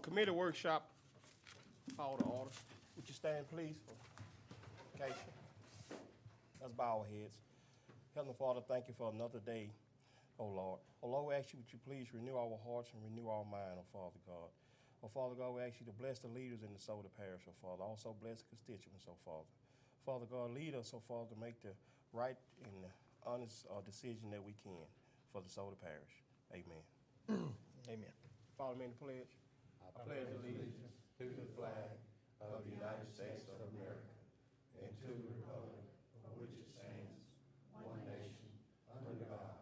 Committee workshop, call to order. Would you stand, please, for occasion? Let's bow our heads. Heavenly Father, thank you for another day, oh Lord. Oh Lord, we ask you, would you please renew our hearts and renew our mind, oh Father God. Oh Father God, we ask you to bless the leaders in DeSoto Parish, oh Father. Also bless the constituents, oh Father. Father God, lead us, oh Father, to make the right and honest decision that we can for DeSoto Parish. Amen. Amen. Follow me in the pledge. I pledge allegiance to the flag of the United States of America and to the republic for which it stands, one nation, under God,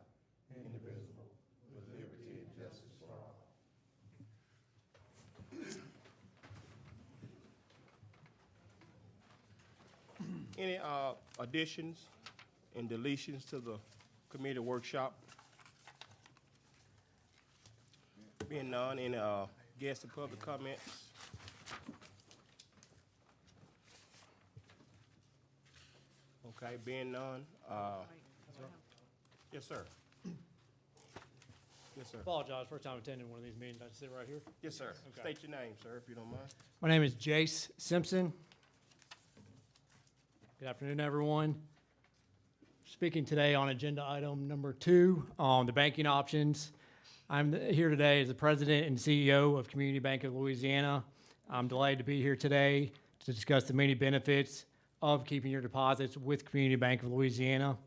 indivisible, with liberty and justice for all. Any additions and deletions to the committee workshop? Being none, any guest and public comments? Okay, being none, yes, sir. Yes, sir. Apologize, first time attending one of these meetings. I sit right here. Yes, sir. Okay. State your name, sir, if you don't mind. My name is Jace Simpson. Good afternoon, everyone. Speaking today on agenda item number 2, on the banking options. I'm here today as the president and CEO of Community Bank of Louisiana. I'm delighted to be here today to discuss the many benefits of keeping your deposits with Community Bank of Louisiana.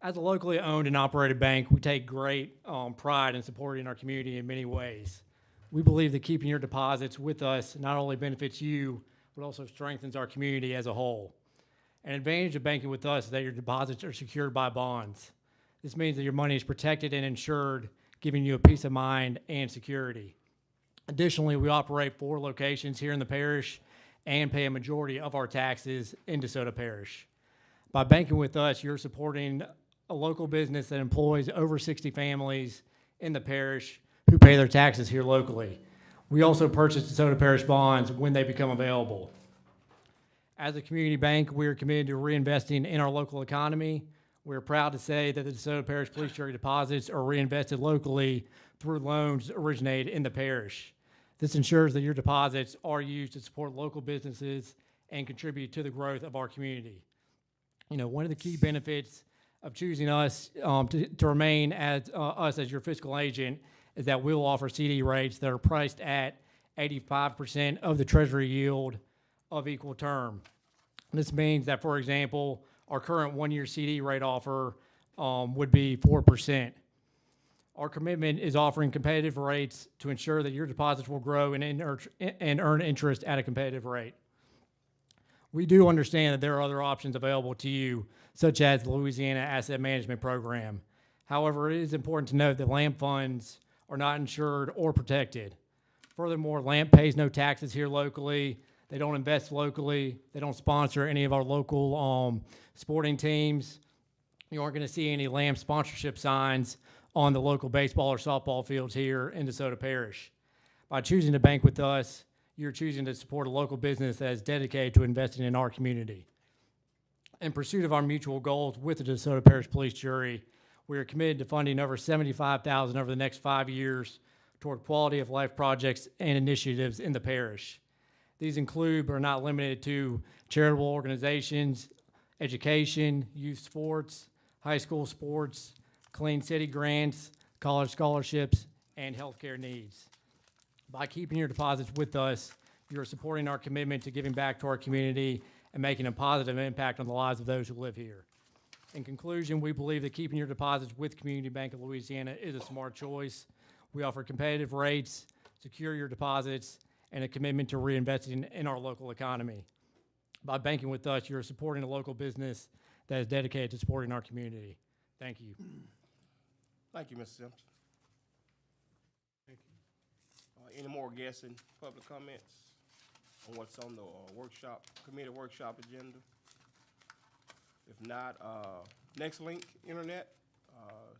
As a locally owned and operated bank, we take great pride in supporting our community in many ways. We believe that keeping your deposits with us not only benefits you, but also strengthens our community as a whole. An advantage of banking with us is that your deposits are secured by bonds. This means that your money is protected and insured, giving you a peace of mind and security. Additionally, we operate 4 locations here in the parish and pay a majority of our taxes in DeSoto Parish. By banking with us, you're supporting a local business that employs over 60 families in the parish who pay their taxes here locally. We also purchase DeSoto Parish bonds when they become available. As a community bank, we are committed to reinvesting in our local economy. We're proud to say that the DeSoto Parish Police Jury deposits are reinvested locally through loans originated in the parish. This ensures that your deposits are used to support local businesses and contribute to the growth of our community. You know, one of the key benefits of choosing us to remain as us as your fiscal agent is that we'll offer CD rates that are priced at 85% of the Treasury yield of equal term. This means that, for example, our current 1-year CD rate offer would be 4%. Our commitment is offering competitive rates to ensure that your deposits will grow and earn interest at a competitive rate. We do understand that there are other options available to you, such as the Louisiana Asset Management Program. However, it is important to note that LAMP funds are not insured or protected. Furthermore, LAMP pays no taxes here locally. They don't invest locally. They don't sponsor any of our local sporting teams. You aren't going to see any LAMP sponsorship signs on the local baseball or softball fields here in DeSoto Parish. By choosing to bank with us, you're choosing to support a local business that is dedicated to investing in our community. In pursuit of our mutual goals with the DeSoto Parish Police Jury, we are committed to funding over $75,000 over the next 5 years toward quality of life projects and initiatives in the parish. These include, but are not limited to, charitable organizations, education, youth sports, high school sports, clean city grants, college scholarships, and healthcare needs. By keeping your deposits with us, you're supporting our commitment to giving back to our community and making a positive impact on the lives of those who live here. In conclusion, we believe that keeping your deposits with Community Bank of Louisiana is a smart choice. We offer competitive rates, secure your deposits, and a commitment to reinvesting in our local economy. By banking with us, you're supporting a local business that is dedicated to supporting our community. Thank you. Thank you, Mr. Simpson. Thank you. Any more guests and public comments on what's on the committee workshop agenda? If not, Next Link Internet.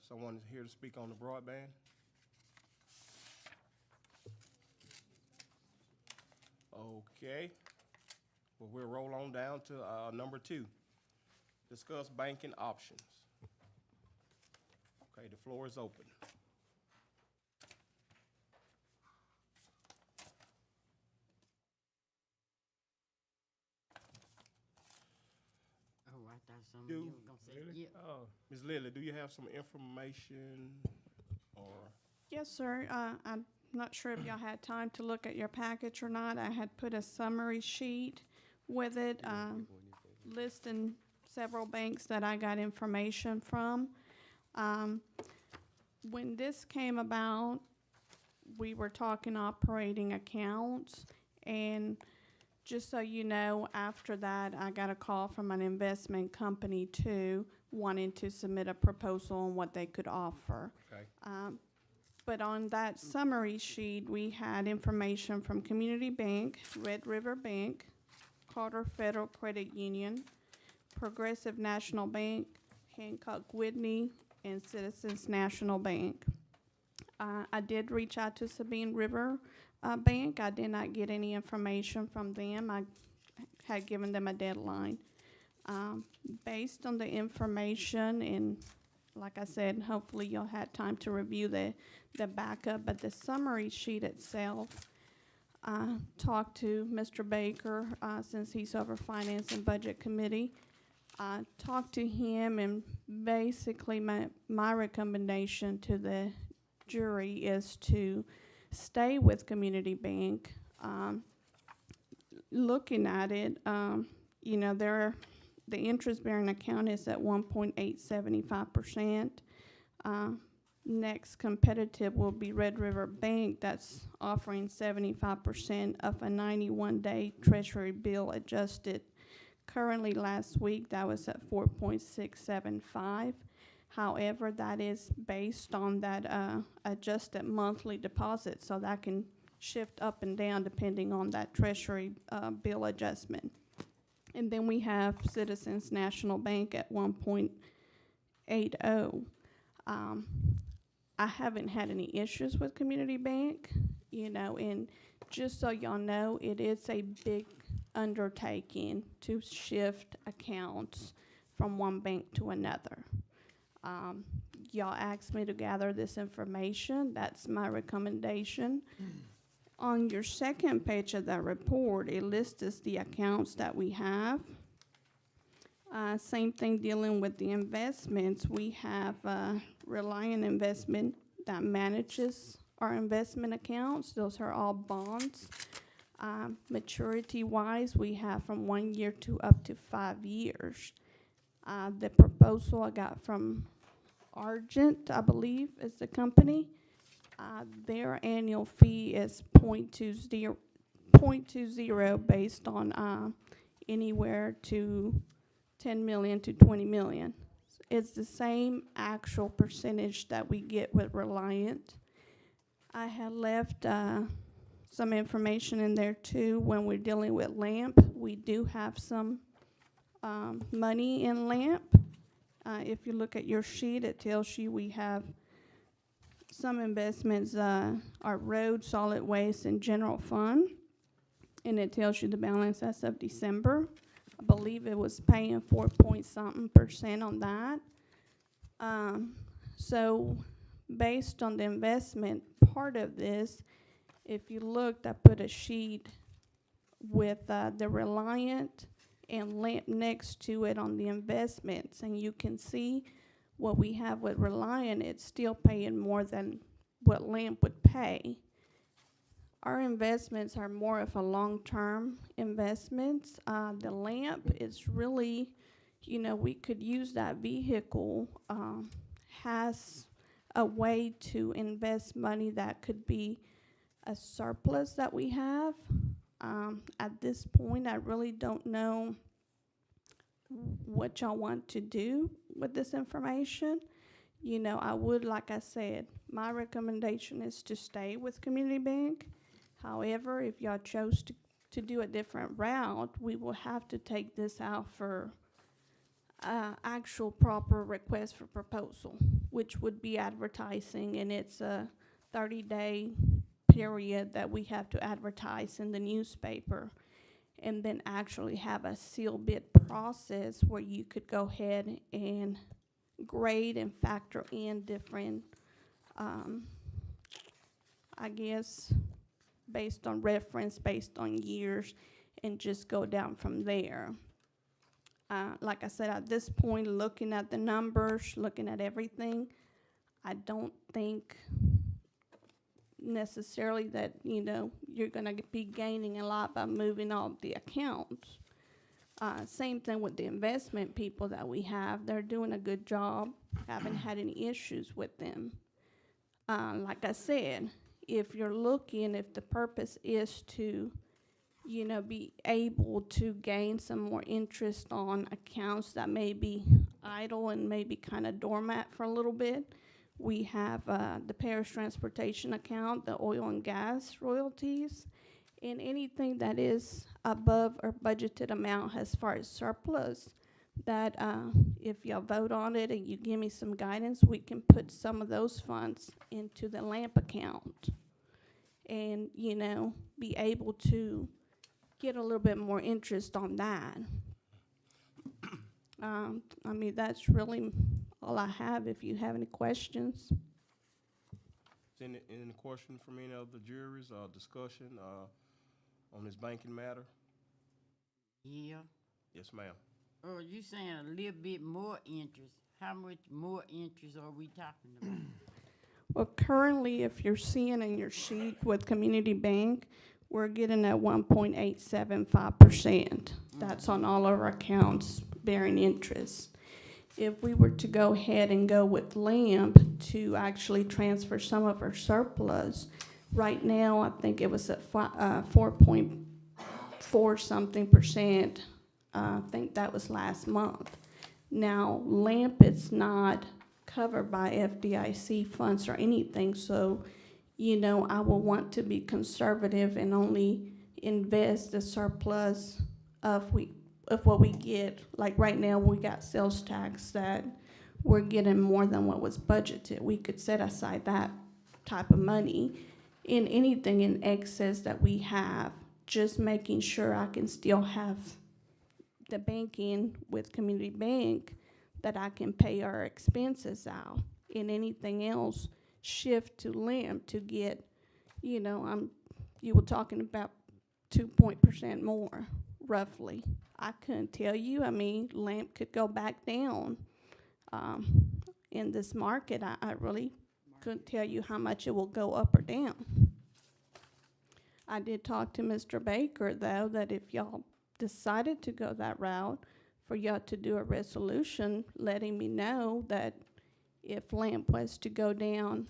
Someone is here to speak on the broadband. Okay. Well, we'll roll on down to number 2. Discuss banking options. Okay, the floor is open. some Do- you were gonna say, Really? yeah. Oh, Ms. Lily, do you have some information or? Yes, sir. I'm not sure if y'all had time to look at your package or not. I had put a summary sheet with it, listing several banks that I got information from. When this came about, we were talking operating accounts, and just so you know, after that, I got a call from an investment company too, wanting to submit a proposal on what they could offer. Okay. But on that summary sheet, we had information from Community Bank, Red River Bank, Carter Federal Credit Union, Progressive National Bank, Hancock Whitney, and Citizens National Bank. I did reach out to Sabine River Bank. I did not get any information from them. I had given them a deadline. Based on the information, and like I said, hopefully you'll have time to review the backup, but the summary sheet itself, talked to Mr. Baker, since he's over Finance and Budget Committee. Talked to him, and basically my recommendation to the jury is to stay with Community Bank. Looking at it, you know, the interest-bearing account is at 1.875%. Next competitive will be Red River Bank, that's offering 75% of a 91-day Treasury bill adjusted. Currently, last week, that was at 4.675. However, that is based on that adjusted monthly deposit, so that can shift up and down depending on that Treasury bill adjustment. And then we have Citizens National Bank at 1.80. I haven't had any issues with Community Bank, you know, and just so y'all know, it is a big undertaking to shift accounts from one bank to another. Y'all asked me to gather this information. That's my recommendation. On your second page of that report, it lists the accounts that we have. Same thing dealing with the investments. We have Reliant Investment that manages our investment accounts. Those are all bonds. Maturity-wise, we have from 1 year to up to 5 years. The proposal I got from Argent, I believe, is the company. Their annual fee is 0.20 based on anywhere to 10 million to 20 million. It's the same actual percentage that we get with Reliant. I had left some information in there too. When we're dealing with LAMP, we do have some money in LAMP. If you look at your sheet, it tells you we have some investments are road, solid waste, and general fund. And it tells you the balance as of December. I believe it was paying 4-point-something% on that. So based on the investment part of this, if you looked, I put a sheet with the Reliant and LAMP next to it on the investments, and you can see what we have with Reliant. It's still paying more than what LAMP would pay. Our investments are more of a long-term investments. The LAMP is really, you know, we could use that vehicle, has a way to invest money that could be a surplus that we have. At this point, I really don't know what y'all want to do with this information. You know, I would, like I said, my recommendation is to stay with Community Bank. However, if y'all chose to do a different route, we will have to take this out for actual proper request for proposal, which would be advertising, and it's a 30-day period that we have to advertise in the newspaper, and then actually have a seal bid process where you could go ahead and grade and factor in different, I guess, based on reference, based on years, and just go down from there. Like I said, at this point, looking at the numbers, looking at everything, I don't think necessarily that, you know, you're gonna be gaining a lot by moving all the accounts. Same thing with the investment people that we have. They're doing a good job. Haven't had any issues with them. Like I said, if you're looking, if the purpose is to, you know, be able to gain some more interest on accounts that may be idle and maybe kind of doormat for a little bit, we have the parish transportation account, the oil and gas royalties, and anything that is above our budgeted amount as far as surplus, that if y'all vote on it and you give me some guidance, we can put some of those funds into the LAMP account and, you know, be able to get a little bit more interest on that. I mean, that's really all I have. If you have any questions. Is any question from any of the juries or discussion on this banking matter? Yeah. Yes, ma'am. Oh, you saying a little bit more interest. How much more interest are we talking about? Well, currently, if you're seeing in your sheet with Community Bank, we're getting at 1.875%. That's on all of our accounts bearing interest. If we were to go ahead and go with LAMP to actually transfer some of our surplus, right now, I think it was at 4.4 something percent. I think that was last month. Now, LAMP is not covered by FDIC funds or anything, so, you know, I will want to be conservative and only invest the surplus of what we get. Like right now, we got sales tax that we're getting more than what was budgeted. We could set aside that type of money in anything in excess that we have, just making sure I can still have the banking with Community Bank that I can pay our expenses out, and anything else shift to LAMP to get, you know, you were talking about 2% more, roughly. I couldn't tell you. I mean, LAMP could go back down. In this market, I really couldn't tell you how much it will go up or down. I did talk to Mr. Baker, though, that if y'all decided to go that route, for y'all to do a resolution letting me know that if LAMP was to go down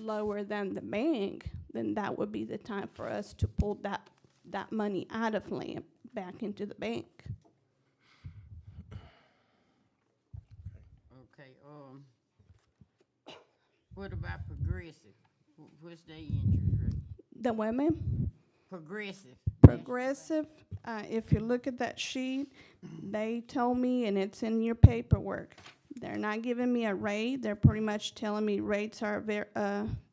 lower than the bank, then that would be the time for us to pull that money out of LAMP back into the bank. Okay, what about Progressive? What's their interest rate? The women, Progressive. Progressive, if you look at that sheet, they told me, and it's in your paperwork, they're not giving me a rate. They're pretty much telling me rates are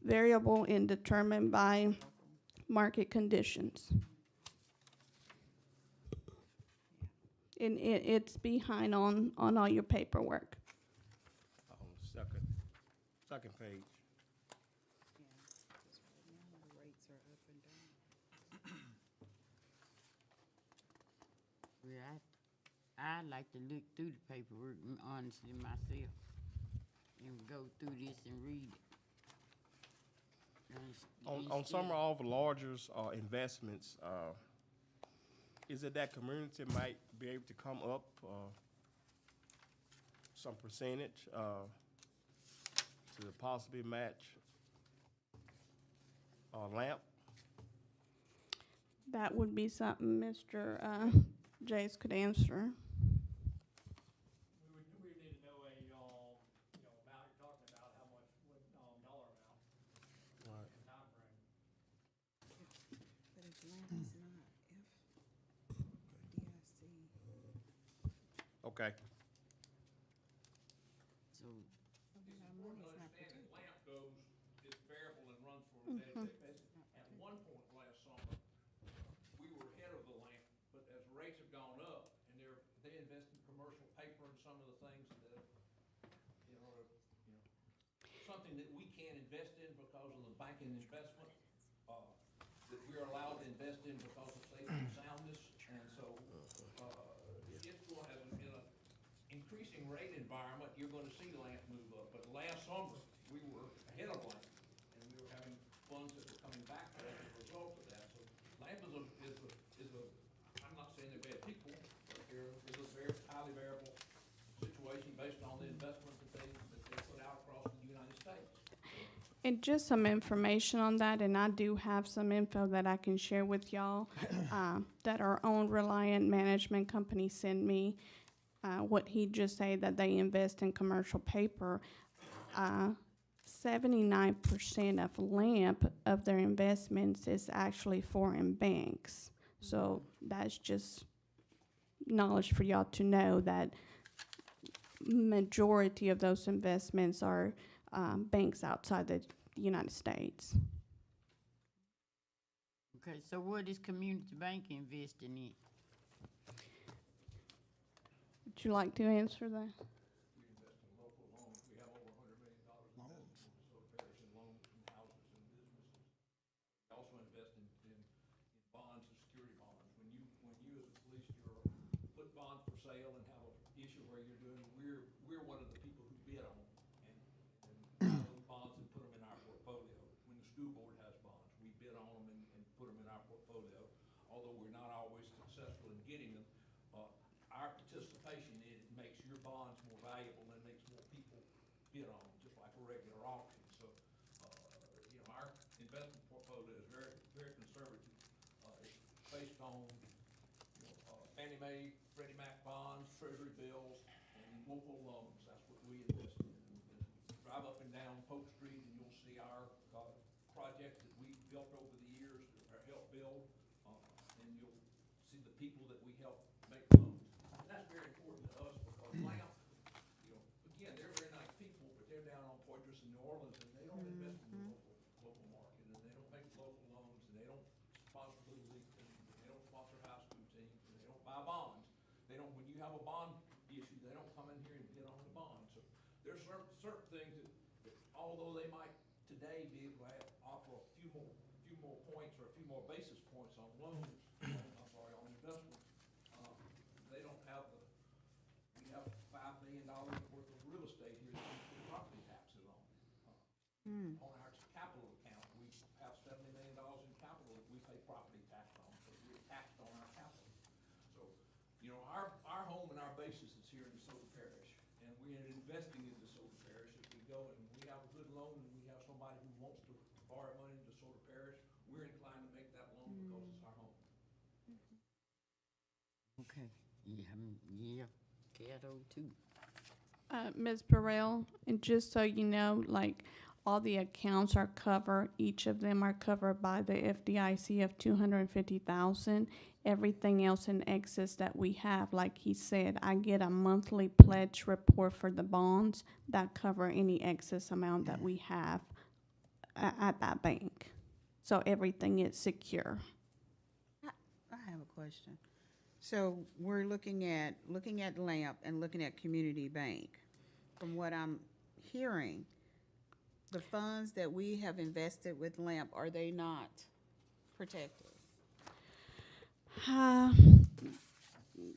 variable and determined by market conditions. And it's behind on all your paperwork. On the second page. Well, I like to look through the paperwork, honestly, myself, and go through this and read it. On some of the larger investments, is it that community might be able to come up some percentage to possibly match LAMP? That would be something Mr. Jace could answer. We need to know a, amount you're talking about, how much, what, dollar amount Right. and time frame. But if LAMP is not, FDIC, Okay. So, our money is not protected. LAMP goes, is variable and runs for a daily basis. At one point last summer, we were ahead of the LAMP, but as rates have gone up, and they invest in commercial paper and some of the things that, something that we can't invest in because of the banking investment, that we're allowed to invest in because of safety and soundness, and so, it's going, fixing rate environment, you're gonna see LAMP move up. But last summer, we were ahead of LAMP, and we were having funds that were coming back to us as a result of that. So LAMP is a, I'm not saying they're bad people, but is a very highly variable situation based on the investment that they put out across the United States. And just some information on that, and I do have some info that I can share with y'all, that our own Reliant Management Company sent me. What he just said, that they invest in commercial paper. 79% of LAMP of their investments is actually foreign banks. So that's just knowledge for y'all to know that majority of those investments are banks outside the United States. Okay, so what is community bank investing in? Would you like to answer that? We invest in local loans. We have over $100 million invested in DeSoto Parish in loans and houses and businesses. We also invest in bonds and security bonds. When you as a police bureau put bonds for sale and have an issue where you're doing, we're one of the people who bid on them and buy those bonds and put them in our portfolio. When the school board has bonds, we bid on them and put them in our portfolio. Although we're not always successful in getting them, our participation in it makes your bonds more valuable and makes more people bid on them, just like a regular auction. So, our investment portfolio is very, very conservative. It's based on, Fannie Mae, Freddie Mac bonds, Treasury bills, and local loans. That's what we invest in. And drive up and down Polk Street, and you'll see our projects that we built over the years, or helped build, and you'll see the people that we help make loans. And that's very important to us because LAMP, again, they're very nice people, but they're down on Poitras in New Orleans, and they don't invest in the local market, and they don't make local loans, and they don't sponsor little league teams, and they don't sponsor high school teams, and they don't buy bonds. They don't, when you have a bond issue, they don't come in here and bid on the bond. So there's certain things that although they might today be able to offer a few more points or a few more basis points on loans, on investments, they don't have we have $5 million worth of real estate here that we pay property taxes on. On our capital account, we have $70 million in capital that we pay property tax on, so we're taxed on our capital. So, our home and our basis is here in DeSoto Parish, and we're investing in DeSoto Parish. If we go and we have a good loan and we have somebody who wants to borrow money in DeSoto Parish, we're inclined to make that loan because it's our home. Okay, yeah, Caddo too. Ms. Burrell, and just so you know, like, all the accounts are covered, each of them are covered by the FDIC of $250,000. Everything else in excess that we have, like he said, I get a monthly pledge report for the bonds that cover any excess amount that we have at that bank. So everything is secure. I have a question. So we're looking at LAMP and looking at Community Bank. From what I'm hearing, the funds that we have invested with LAMP, are they not protected?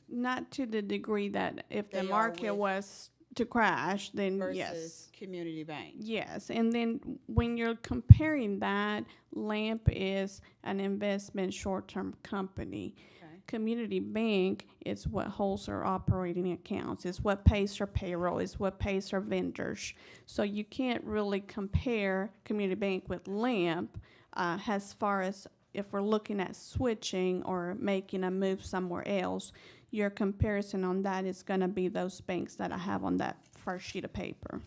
Not to the degree that if the They are market with- was to crash, then yes. Versus Community Bank? Yes, and then when you're comparing that, LAMP is an investment short-term company. Okay. Community Bank is what holds our operating accounts, is what pays our payroll, is what pays our vendors. So you can't really compare Community Bank with LAMP as far as if we're looking at switching or making a move somewhere else. Your comparison on that is going to be those banks that I have on that first sheet of paper.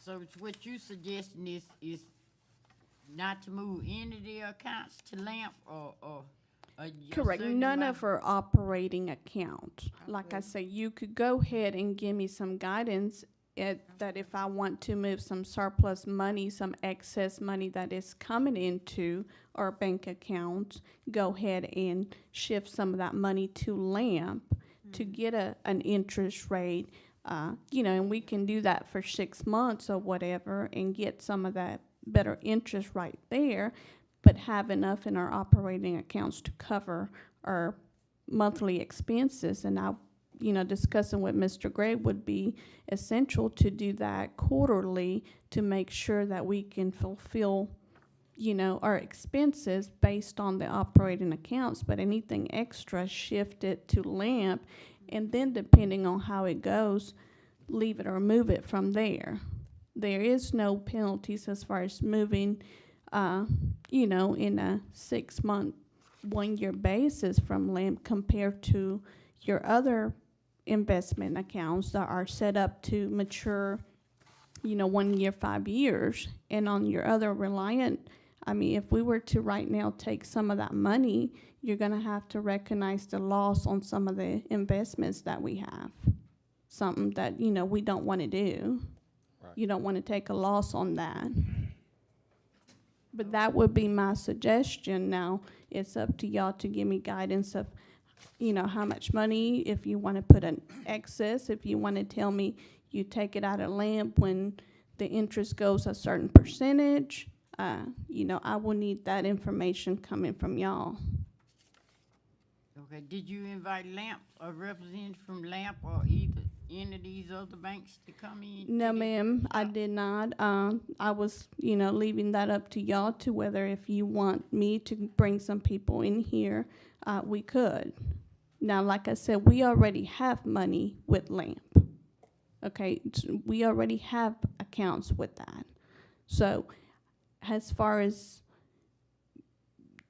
So what you suggesting is not to move any of their accounts to LAMP or a Correct. certain None amount? of our operating accounts. Like I say, you could go ahead and give me some guidance that if I want to move some surplus money, some excess money that is coming into our bank accounts, go ahead and shift some of that money to LAMP to get an interest rate, and we can do that for 6 months or whatever and get some of that better interest right there, but have enough in our operating accounts to cover our monthly expenses. And discussing with Mr. Gray would be essential to do that quarterly to make sure that we can fulfill, our expenses based on the operating accounts, but anything extra, shift it to LAMP, and then depending on how it goes, leave it or move it from there. There is no penalties as far as moving, in a 6-month, 1-year basis from LAMP compared to your other investment accounts that are set up to mature, 1 year, 5 years. And on your other reliant, if we were to right now take some of that money, you're gonna have to recognize the loss on some of the investments that we have. Something that, we don't wanna do. Right. You don't wanna take a loss on that. But that would be my suggestion. Now, it's up to y'all to give me guidance of, how much money, if you wanna put an excess, if you wanna tell me you take it out of LAMP when the interest goes a certain percentage. I will need that information coming from y'all. Okay, did you invite LAMP, a representative from LAMP or either any of these other banks to come in? No, to the ma'am, I shop? did not. I was, leaving that up to y'all to whether if you want me to bring some people in here, we could. Now, like I said, we already have money with LAMP. Okay, we already have accounts with that. So, as far as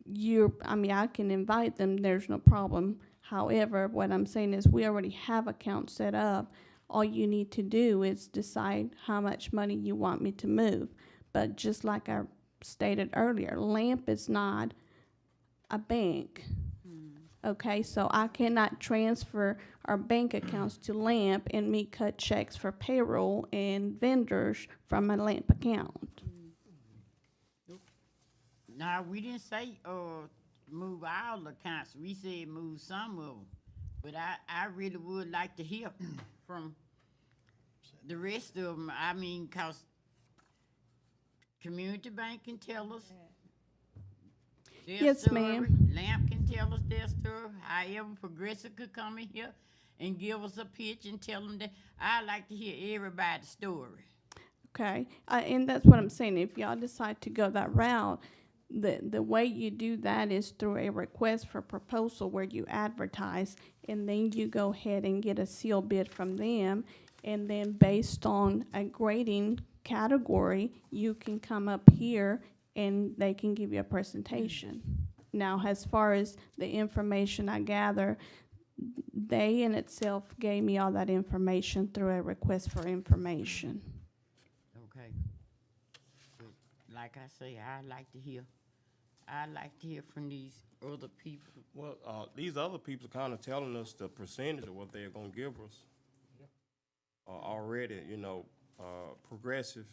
I can invite them, there's no problem. However, what I'm saying is we already have accounts set up. All you need to do is decide how much money you want me to move. But just like I stated earlier, LAMP is not a bank. Okay, so I cannot transfer our bank accounts to LAMP and me cut checks for payroll and vendors from my LAMP account. Now, we didn't say, move all accounts, we said move some of them. But I really would like to hear from the rest of them. 'Cause Community Bank can tell us their Yes, story. ma'am. LAMP can tell us their story. However, Progressive could come in here and give us a pitch and tell them that. I like to hear everybody's story. Okay, and that's what I'm saying. If y'all decide to go that route, the way you do that is through a request for proposal where you advertise, and then you go ahead and get a seal bid from them, and then based on a grading category, you can come up here and they can give you a presentation. Now, as far as the information I gather, they in itself gave me all that information through a request for information. Okay. But like I say, I like to hear from these other people. Well, these other people are kind of telling us the percentage of what they're gonna give us. Already, Progressive,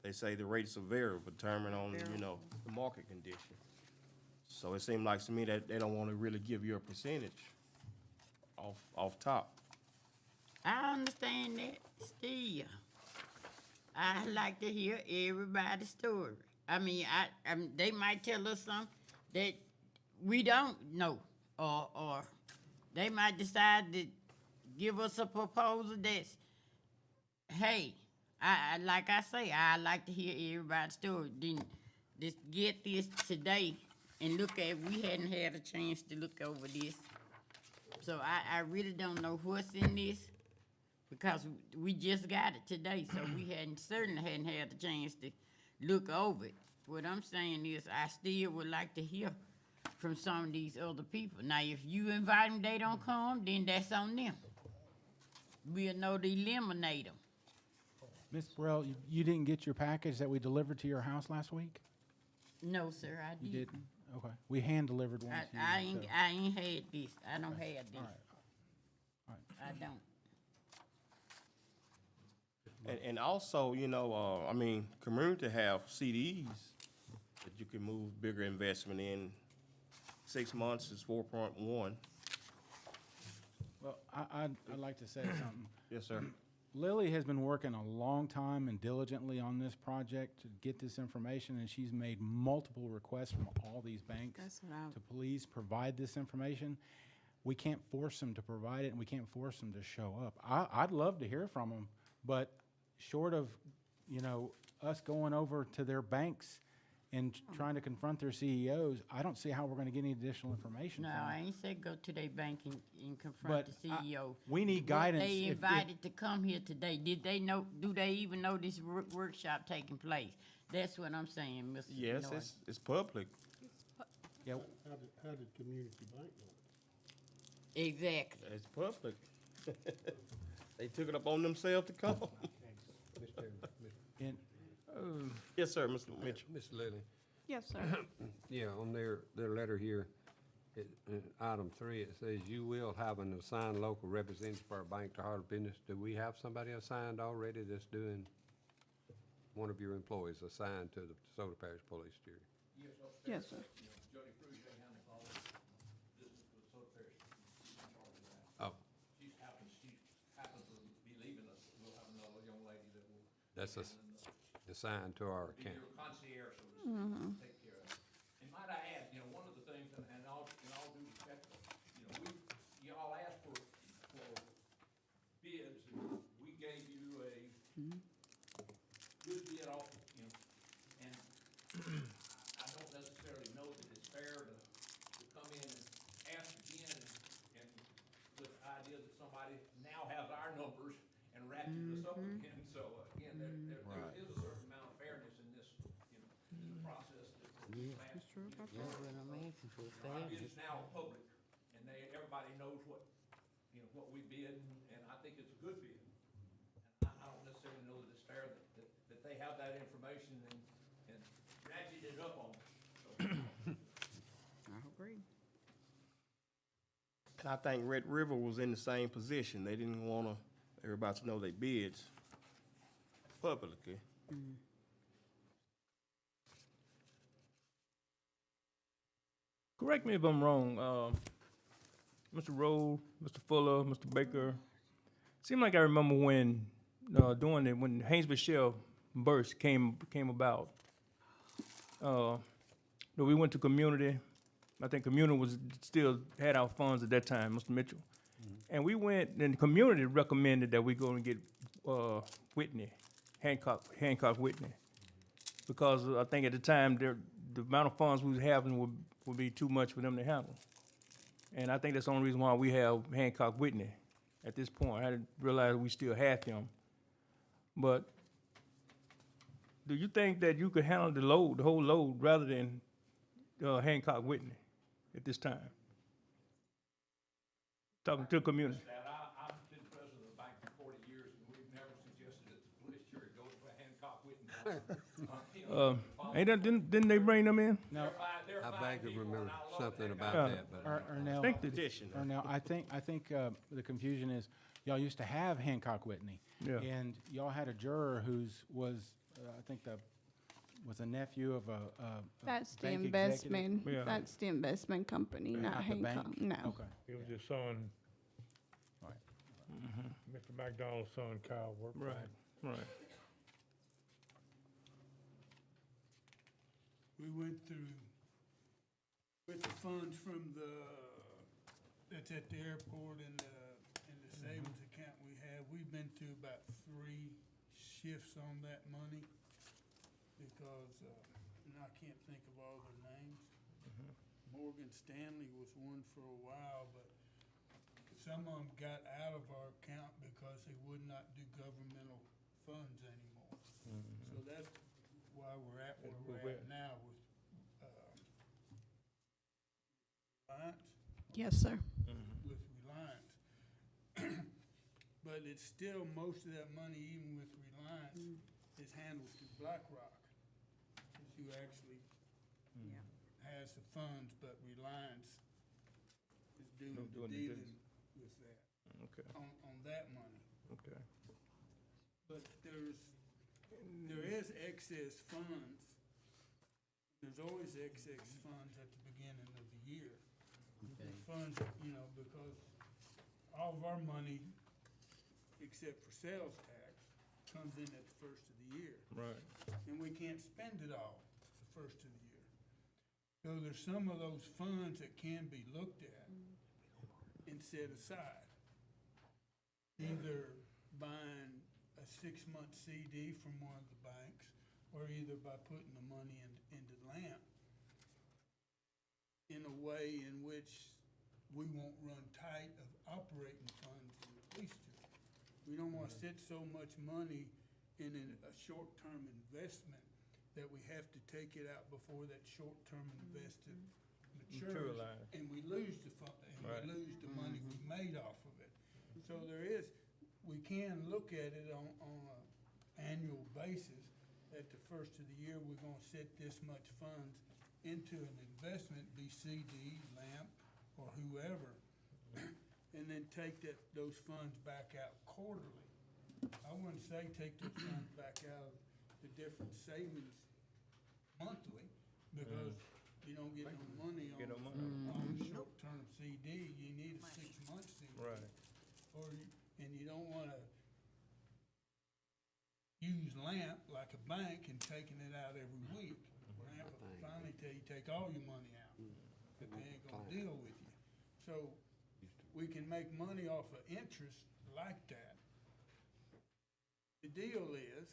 they say the rates are variable, determined on, the market condition. So it seems like to me that they don't want to really give you a percentage off top. I understand that still. I like to hear everybody's story. They might tell us something that we don't know, or they might decide to give us a proposal that's, hey, I like to hear everybody's story. Then just get this today and look at. We hadn't had a chance to look over this, so I really don't know what's in this because we just got it today, so we certainly hadn't had the chance to look over it. What I'm saying is, I still would like to hear from some of these other people. Now, if you invite them, they don't come, then that's on them. We'll know to eliminate them. Ms. Burrell, you didn't get your package that we delivered to your house last week? No, sir, I You didn't. didn't? Okay. We hand-delivered one to you. I ain't, so- I ain't had this. I don't have this. All right. All right. I don't. And also, community have CDs that you can move bigger investment in. 6 months is 4.1. Well, I'd like to say something. Yes, sir. Lily has been working a long time and diligently on this project to get this information, and she's made multiple requests from all these banks That's what I, to please provide this information. we can't force them to provide it, and we can't force them to show up. I'd love to hear from them, but short of, you know, us going over to their banks and trying to confront their CEOs, I don't see how we're gonna get any additional information No, from them. I ain't said go to their bank and confront the But CEO. we need What guidance. They if- invited to come here today. Did they know, do they even know this workshop taking place? That's what I'm saying, Mr. Yes, Norton. it's public. Yeah, How did Community Bank know? Exactly. It's public. They took it up on themselves to come. and Yes, sir, Mr. Mitchell. Miss Lily, Yes, sir. yeah, on their letter here, item 3, it says, "You will have an assigned local representative for our bank to Harlem business." Do we have somebody assigned already that's doing, one of your employees assigned to the DeSoto Parish Police Jury? Yes, sir. Jody Cruz, they handle all business with DeSoto Parish. She's in charge of that. Oh, She happens to be leaving us. We'll have another young lady that will. that's assigned to our Be account. your concierge, so to speak, take care of it. And might I add, one of the things, and all due respect, y'all asked for bids, and we gave you a good bid off, and I don't necessarily know that it's fair to come in and ask again and with the idea that somebody now has our numbers and ratchet us up again. So again, there is a certain amount of fairness in this, in the process that That's true. That's what I'm asking for, our bid fairness. is now public, and everybody knows what we bid, and I think it's a good bid. And I don't necessarily know that it's fair that they have that information and ratchet it up on us. So, I agree. And I think Red River was in the same position. They didn't want everybody to know their bids publicly. Correct me if I'm wrong, Mr. Rowe, Mr. Fuller, Mr. Baker. Seemed like I remember when, when Haynes Michelle burst came about. We went to community. I think community was still had our funds at that time, Mr. Mitchell. And we went, and the community recommended that we go and get Whitney, Hancock Whitney, because I think at the time the amount of funds we was having would be too much for them to handle. And I think that's the only reason why we have Hancock Whitney at this point. I didn't realize we still had them. But do you think that you could handle the whole load, rather than Hancock Whitney at this time? Talking to the community. that I've been president of the bank for 40 years, and we've never suggested that the police jury goes for Hancock Whitney. Didn't they bring them in? no, I vaguely remember something about Yeah. that, but Ernell, Think that- Petition. Ernell, I think the confusion is, y'all used to have Hancock Whitney. Yeah. And y'all had a juror was a nephew of a That's the bank executive. investment, Yeah. that's the investment company, not Not the bank? Hancock, no. Okay. It was his son, Right. Mr. McDonald's son, Kyle, worked for him. Right. We went through, with the funds from that's at the airport and the savings account we have, we've been through about 3 shifts on that money because, and I can't think of all their names. Morgan Stanley was one for a while, but some of them got out of our account because they would not do governmental funds anymore. So that's why we're at where we're at now with, Reliance, Yes, sir. with Reliance. But it's still, most of that money, even with Reliance, is handled through BlackRock. It's who actually Yeah. has the funds, but Reliance is doing the Doing the dealing with that, Okay, on that money. okay. But there is excess funds. There's always excess funds at the beginning of the year. Funds, because all of our money, except for sales tax, comes in at the first of the year. Right. And we can't spend it all the first of the year. So there's some of those funds that can be looked at and set aside. Either buying a 6-month CD from one of the banks, or either by putting the money into LAMP in a way in which we won't run tight of operating funds in the police jury. We don't wanna sit so much money in a short-term investment that we have to take it out before that short-term invested matures. Materialize. And we lose the Right. we lose the money we made off of it. So we can look at it on a annual basis. At the first of the year, we're gonna set this much funds into an investment, be CD, LAMP, or whoever, and then take those funds back out quarterly. I wouldn't say take the funds back out of the different savings monthly, because you don't get no money Get no money. on a short-term CD. You need a 6-month CD. Right. And you don't wanna use LAMP like a bank and taking it out every week. LAMP will finally tell you, take all your money out, but they ain't gonna deal with you. So, we can make money off of interest like that. The deal is,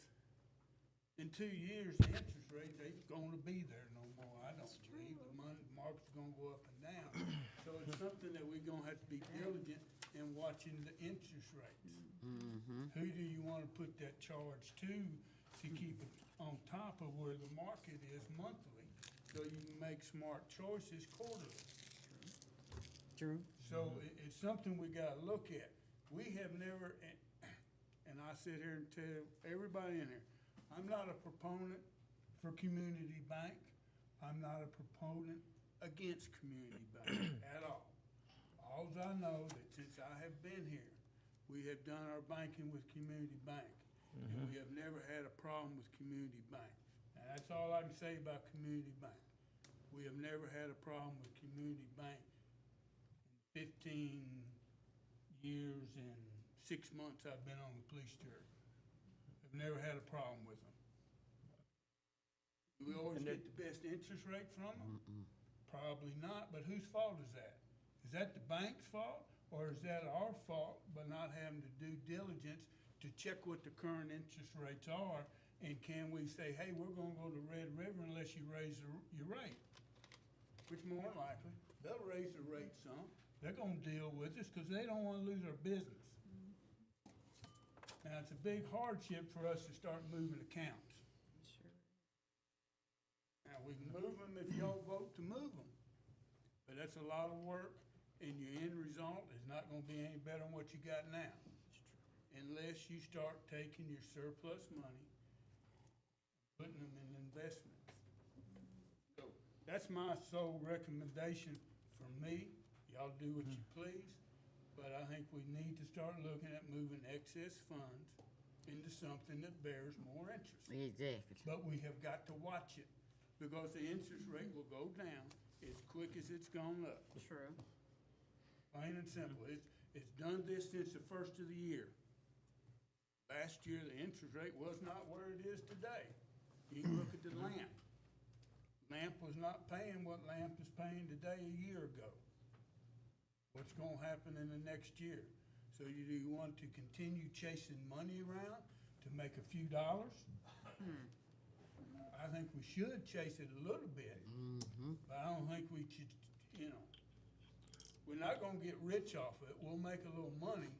in 2 years, the interest rates ain't gonna be there no more, I don't believe. The market's gonna go up and down. So it's something that we're gonna have to be diligent in watching the interest rates. Who do you wanna put that charge to keep it on top of where the market is monthly, so you can make smart choices quarterly? True. So it's something we gotta look at. We have never, and I sit here and tell everybody in here, I'm not a proponent for community bank. I'm not a proponent against community bank at all. Alls I know that since I have been here, we have done our banking with community bank, and we have never had a problem with community bank. And that's all I can say about community bank. We have never had a problem with community bank in 15 years and 6 months I've been on the police jury. I've never had a problem with them. Do we always get the best interest rate from them? Probably not, but whose fault is that? Is that the bank's fault, or is that our fault by not having to do diligence to check what the current interest rates are? And can we say, hey, we're gonna go to Red River unless you raise your rate? Which more than likely, they'll raise the rate some. They're gonna deal with us because they don't wanna lose our business. Now, it's a big hardship for us to start moving accounts. Now, we can move them if y'all vote to move them, but that's a lot of work, and your end result is not gonna be any better than what you got now. Unless you start taking your surplus money, putting them in investments. So, that's my sole recommendation for me. Y'all do what you please, but I think we need to start looking at moving excess funds into something that bears more interest. Exactly. But we have got to watch it, because the interest rate will go down as quick as it's gone up. True. Plain and simple. It's done this since the first of the year. Last year, the interest rate was not where it is today. You can look at the LAMP. LAMP was not paying what LAMP is paying today a year ago. What's gonna happen in the next year? So do you want to continue chasing money around to make a few dollars? I think we should chase it a little bit, but I don't think we should, we're not gonna get rich off it. We'll make a little money,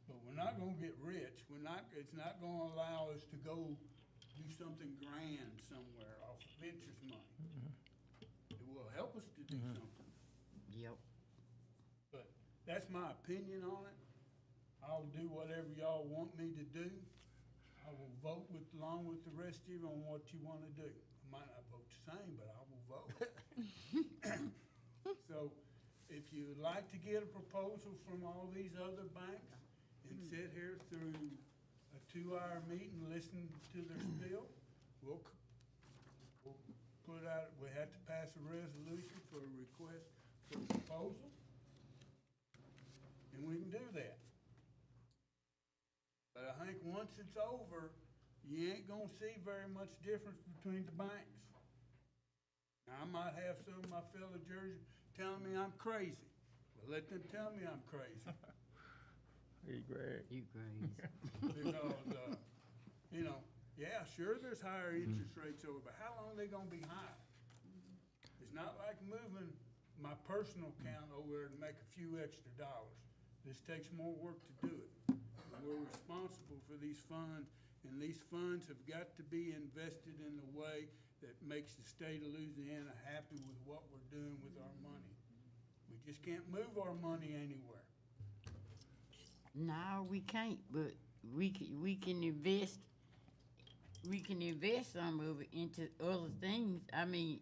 but we're not gonna get rich. It's not gonna allow us to go do something grand somewhere off of interest money. It will help us to do something, Yep. but that's my opinion on it. I'll do whatever y'all want me to do. I will vote along with the rest of you on what you wanna do. I might not vote the same, but I will vote. So, if you'd like to get a proposal from all these other banks and sit here through a 2-hour meeting, listen to their spiel, we'll put out, we have to pass a resolution for a request for proposal, and we can do that. But I think once it's over, you ain't gonna see very much difference between the banks. Now, I might have some of my fellow Jersey telling me I'm crazy. Well, let them tell me I'm crazy. Hey, Greg. You crazy. Because, you know, yeah, sure, there's higher interest rates over, but how long they gonna be high? It's not like moving my personal account over there to make a few extra dollars. This takes more work to do it. And we're responsible for these funds, and these funds have got to be invested in a way that makes the state of Louisiana happy with what we're doing with our money. We just can't move our money anywhere. No, we can't, but we can invest some of it into other things. I mean,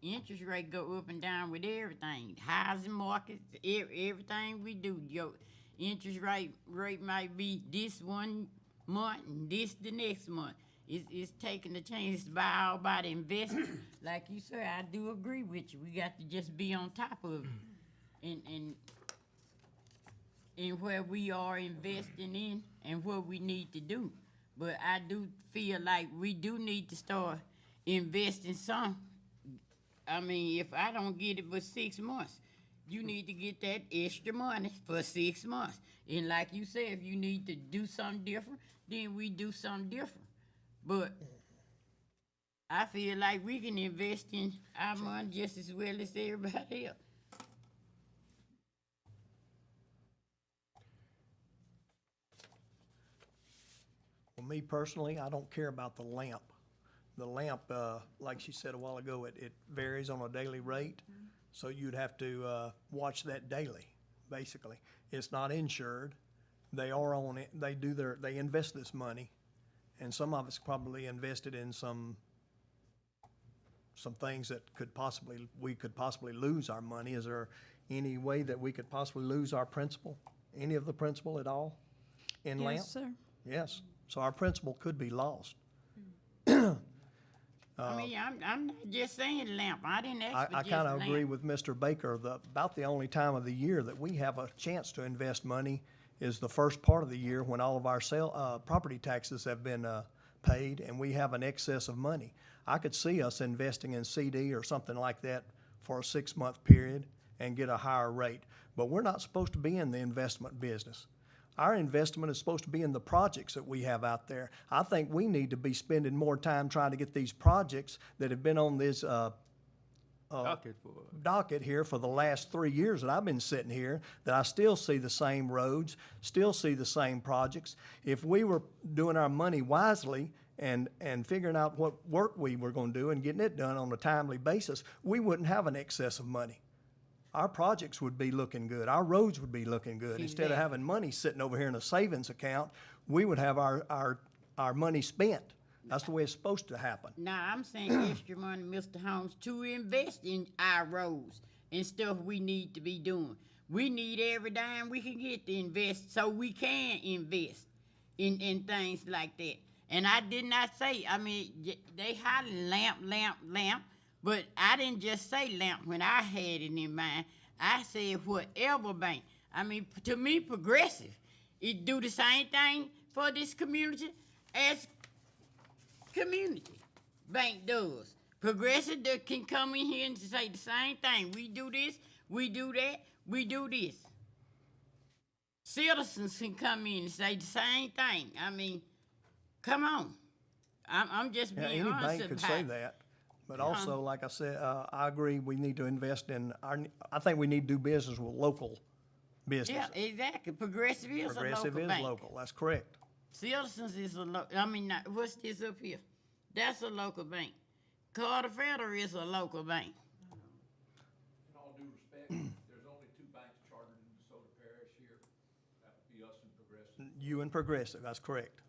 interest rate go up and down with everything. Housing markets, everything we do, your interest rate might be this one month and this the next month. It's taking the chance by all by the investment. Like you said, I do agree with you. We got to just be on top of it. And where we are investing in and what we need to do. But I do feel like we do need to start investing some. I mean, if I don't get it for 6 months, you need to get that extra money for 6 months. And like you said, if you need to do something different, then we do something different. But I feel like we can invest in our money just as well as everybody else. Well, me personally, I don't care about the lamp. The lamp, like she said a while ago, it varies on a daily rate. So you'd have to watch that daily, basically. It's not insured. They are on it. They invest this money, and some of it's probably invested in some things that we could possibly lose our money. Is there any way that we could possibly lose our principal, any of the principal at all, in lamp? Yes, sir. Yes. So our principal could be lost. I mean, I'm not just saying lamp. I didn't ask for I just kind of agree lamp. with Mr. Baker. About the only time of the year that we have a chance to invest money is the first part of the year when all of our property taxes have been paid and we have an excess of money. I could see us investing in CD or something like that for a 6-month period and get a higher rate. But we're not supposed to be in the investment business. Our investment is supposed to be in the projects that we have out there. I think we need to be spending more time trying to get these projects that have been on this docket here for the last 3 years that I've been sitting here, that I still see the same roads, still see the same projects. If we were doing our money wisely and figuring out what work we were going to do and getting it done on a timely basis, we wouldn't have an excess of money. Our projects would be looking good. Our roads would be looking good. Instead of having money sitting over here in a savings account, we would have our money spent. That's the way it's supposed to happen. Now, I'm saying extra money, Mr. Holmes, to invest in our roads and stuff we need to be doing. We need every dime we can get to invest so we can invest in things like that. And I did not say, I mean, they holler lamp, but I didn't just say lamp when I had it in mind. I said whatever bank. I mean, to me, Progressive, it do the same thing for this community as community bank does. Progressive can come in here and say the same thing. We do this, we do that, we do this. Citizens can come in and say the same thing. I mean, come on. I'm just being any honest bank could about say it. that. But also, like I said, I agree, we need to invest in I think we need to do business with local businesses. Yeah, exactly. Progressive is Progressive a local is bank. local, that's correct. Citizens is a local. I mean, what's this up here? That's a local bank. Carter Federal is a local bank. In all due respect, there's only 2 banks chartered in DeSoto Parish here. That would be us and Progressive. You and Progressive, that's correct.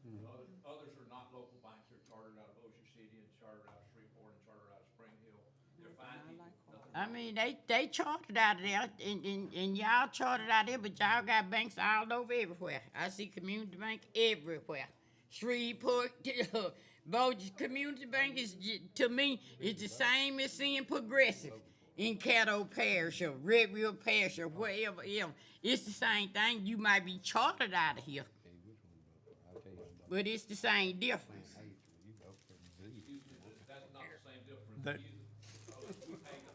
Others are not local banks. They're chartered out of Ocean City and chartered out of Shreveport and chartered out of Spring Hill. They're fine people. Nothing I mean, they chartered out of there, and y'all chartered out there, but y'all got banks all over everywhere. I see Community Bank everywhere. Shreveport, both Community Bank is, to me, is the same as seeing Progressive in Caddo Parish or Redville Parish or wherever else. It's the same thing. You might be chartered out of here, but it's the same difference. That's not the same difference That- either. We pay the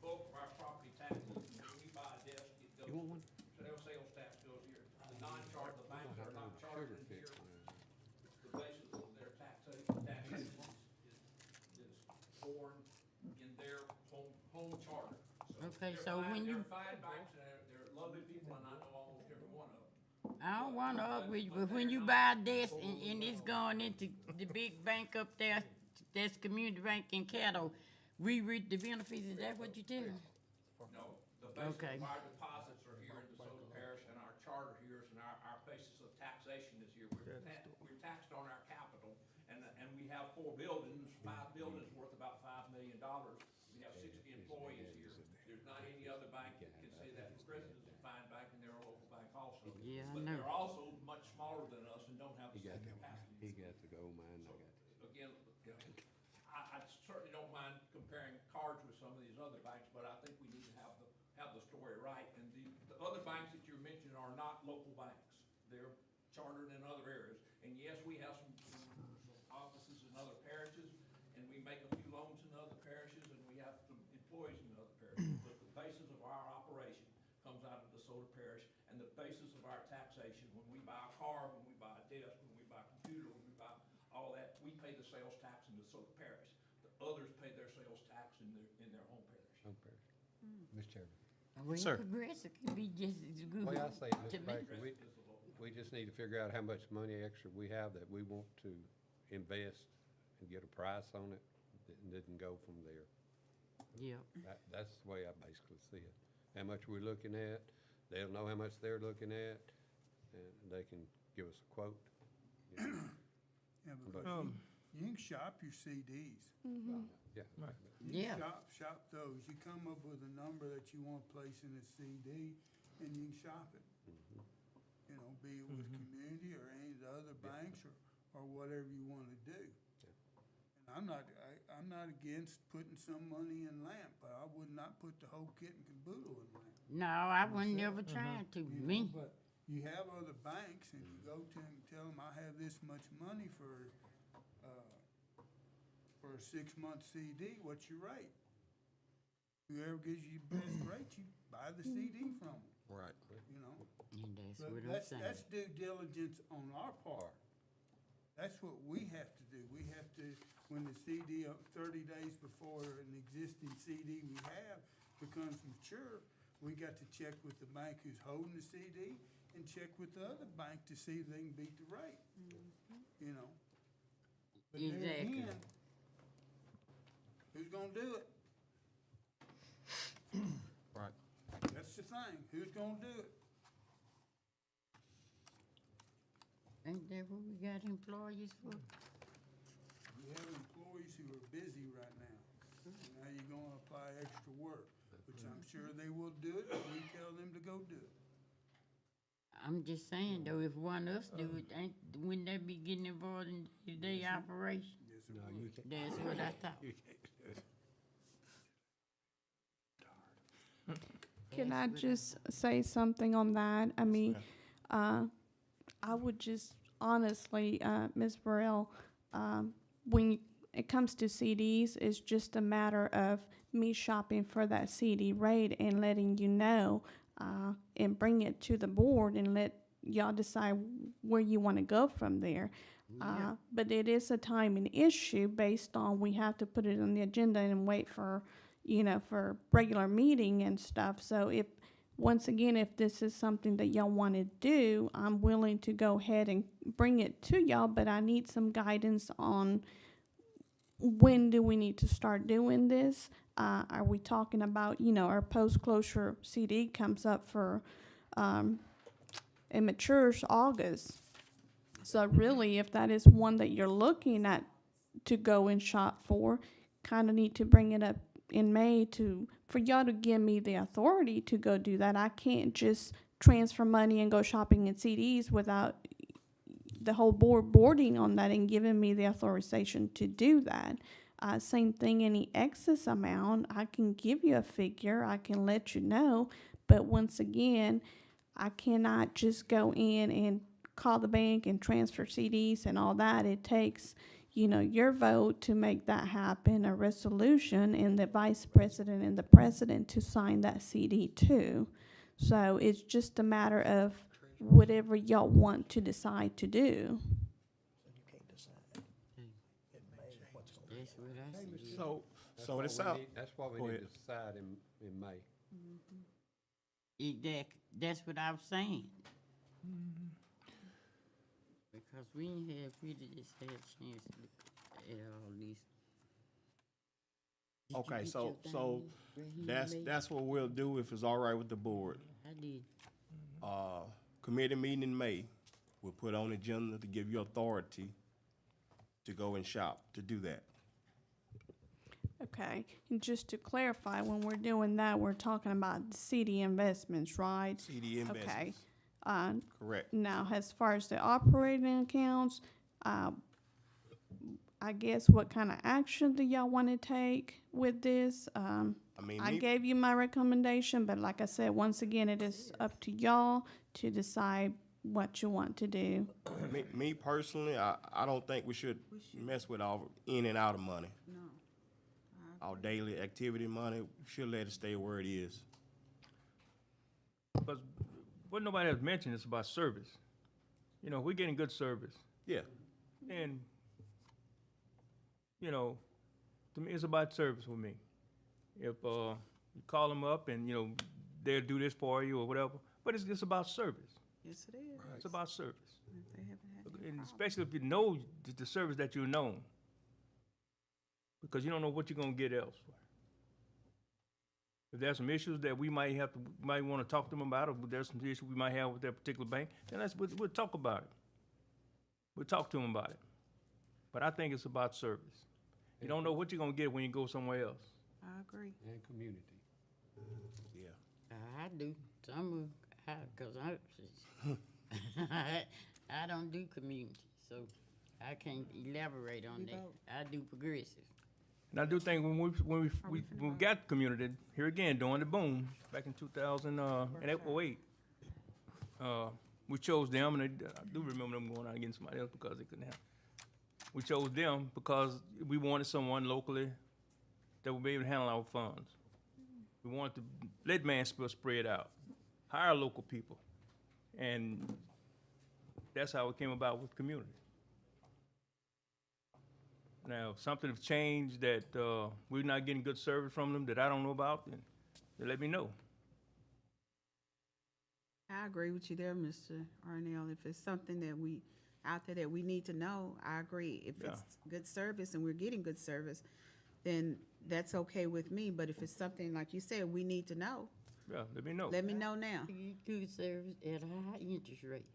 bulk of our property taxes. When we buy a desk, it goes Okay, so when you, They're fine banks, and they're lovely people, and I know almost every one of them. I don't wanna argue with you, but when you buy this and it's going into the big bank up there, that's Community Bank in Caddo, we reap the benefits, is that what you tell me? No, the basis Okay. of our deposits are here in DeSoto Parish, and our charter here is, and our basis of taxation is here. We're taxed on our capital, and we have 4 buildings, 5 buildings worth about $5 million. We have 60 employees here. There's not any other bank that can say that. President's a fine bank, and they're a local bank also. Yeah, I But know. they're also much smaller than us and don't have the same capacity. He got to go, man, I got to. Again, you know, I certainly don't mind comparing cards with some of these other banks, but I think we need to have the story right. And the other banks that you're mentioning are not local banks. They're chartered in other areas. And yes, we have some offices in other parishes, and we make a few loans in other parishes, and we have some employees in other parishes. But the basis of our operation comes out of DeSoto Parish, and the basis of our taxation, when we buy a car, when we buy a desk, when we buy a computer, when we buy all that, we pay the sales tax in DeSoto Parish. The others pay their sales tax in their home parish. Home parish. Mr. Chairman. Well, Sir. Progressive could be just as good Well, I say, to Mr. me. Baker, we just need to figure out how much money extra we have that we want to invest and get a price on it, and then go from there. Yep. That's the way I basically see it. How much we're looking at, they'll know how much they're looking at, and they can give us a quote. you know. Yeah, But- because you can shop your CDs. Yeah. You Yeah. shop those. You come up with a number that you want to place in a CD, and you can shop it. You know, be it with community or any of the other banks or whatever you want to do. And I'm not against putting some money in LAMP, but I would not put the whole kit and caboodle in LAMP. No, I wasn't never trying to, You know, me. But you have other banks, and you go to them and tell them, I have this much money for a 6-month CD, what's your rate? Whoever gives you the best rate, you buy the CD from them, Right. you know? And that's But what I'm saying. that's due diligence on our part. That's what we have to do. We have to, when the CD, 30 days before an existing CD we have becomes mature, we got to check with the bank who's holding the CD and check with the other bank to see if they can beat the rate, you know? But there Exactly. again, who's gonna do it? Right. That's the thing. Who's gonna do it? Ain't that what we got employees for? You have employees who are busy right now. Now you're gonna apply extra work, which I'm sure they will do it if we tell them to go do it. I'm just saying though, if one of us do it, wouldn't they be getting involved in day-to-day operation? Yes, it No, will. you can't. That's what I thought. Can I just say something on that? I mean, I would just honestly, Ms. Burrell, when it comes to CDs, it's just a matter of me shopping for that CD rate and letting you know, and bring it to the board and let y'all decide where you want to go from there. But it is a timing issue based on we have to put it on the agenda and wait for, for regular meeting and stuff. So once again, if this is something that y'all want to do, I'm willing to go ahead and bring it to y'all, but I need some guidance on when do we need to start doing this? Are we talking about, our post-closure CD comes up for, it matures August. So really, if that is one that you're looking at to go and shop for, kind of need to bring it up in May for y'all to give me the authority to go do that. I can't just transfer money and go shopping in CDs without the whole board boarding on that and giving me the authorization to do that. Same thing, any excess amount, I can give you a figure, I can let you know, but once again, I cannot just go in and call the bank and transfer CDs and all that. It takes, your vote to make that happen, a resolution, and the vice president and the president to sign that CD too. So it's just a matter of whatever y'all want to decide to do. You can't decide. It may, what's going on. That's what I see. So it sounds. That's what we Go need ahead. to decide in May. Exactly. That's what I was saying. Because we ain't have really just had a chance to look at all this. Did you Okay, get so, your thing, so Raheem that's, made? that's what we'll do if it's all right with the board. I did. Committee meeting in May, we'll put on the agenda to give you authority to go and shop, to do that. Okay, and just to clarify, when we're doing that, we're talking about city investments, right? CD Okay. investments, correct. Now, as far as the operating accounts, I guess what kind of action do y'all want to take with this? I mean, I me, gave you my recommendation, but like I said, once again, it is up to y'all to decide what you want to do. me personally, I don't think we should mess with our in and out of money. No. Our daily activity money, we should let it stay where it is. Because what nobody has mentioned is about service. You know, we're getting good service. Yeah, And, you know, to me, it's about service with me. If you call them up and, you know, they'll do this for you or whatever, but it's about service. Yes, it is. It's about service. If they haven't had any And problem. especially if you know the service that you know, because you don't know what you're gonna get elsewhere. If there's some issues that we might want to talk to them about, or there's some issues we might have with that particular bank, then we'll talk about it. We'll talk to them about it. But I think it's about service. You don't know what you're gonna get when you go somewhere else. I agree. And community. yeah. I do. Some of, cause I don't do community, so I can't elaborate on We that. vote. I do progressive. And I do think when we got community, here again, during the boom, back in 2008, we chose them, and I do remember them going out and getting somebody else because they couldn't have. We chose them because we wanted someone locally that would be able to handle our funds. We wanted to let Mansfield spread out, hire local people, and that's how it came about with community. Now, if something has changed that we're not getting good service from them that I don't know about, then they let me know. I agree with you there, Mr. Arnell. If it's something that we, out there that we need to know, I agree. If Yeah. it's good service and we're getting good service, then that's okay with me. But if it's something, like you said, we need to know, Yeah, let me know. let me know now. You good service at a high interest rate.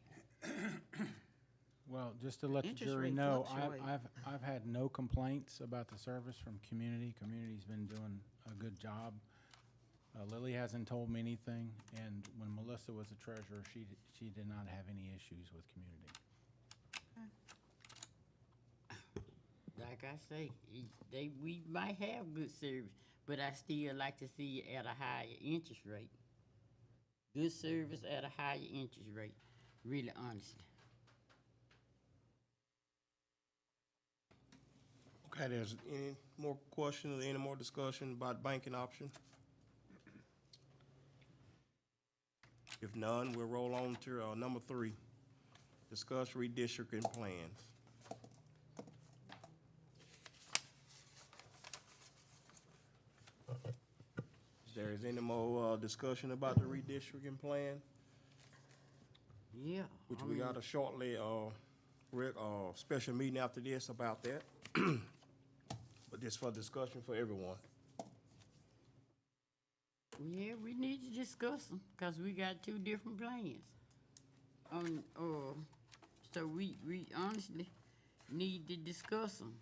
Well, just to let the Interest jury rate know, fluctuate. I've had no complaints about the service from community. Community's been doing a good job. Lily hasn't told me anything, and when Melissa was the treasurer, she did not have any issues with community. Like I say, we might have good service, but I still like to see it at a higher interest rate. Good service at a higher interest rate, really honestly. Okay, there's any more questions, any more discussion about banking option? If none, we'll roll on to number 3, discuss redistricting plans. If there is any more discussion about the redistricting plan, Yeah. which I we mean, got a shortly special meeting after this about that. But this for discussion for everyone. Yeah, we need to discuss them, cause we got 2 different plans. So we honestly need to discuss them.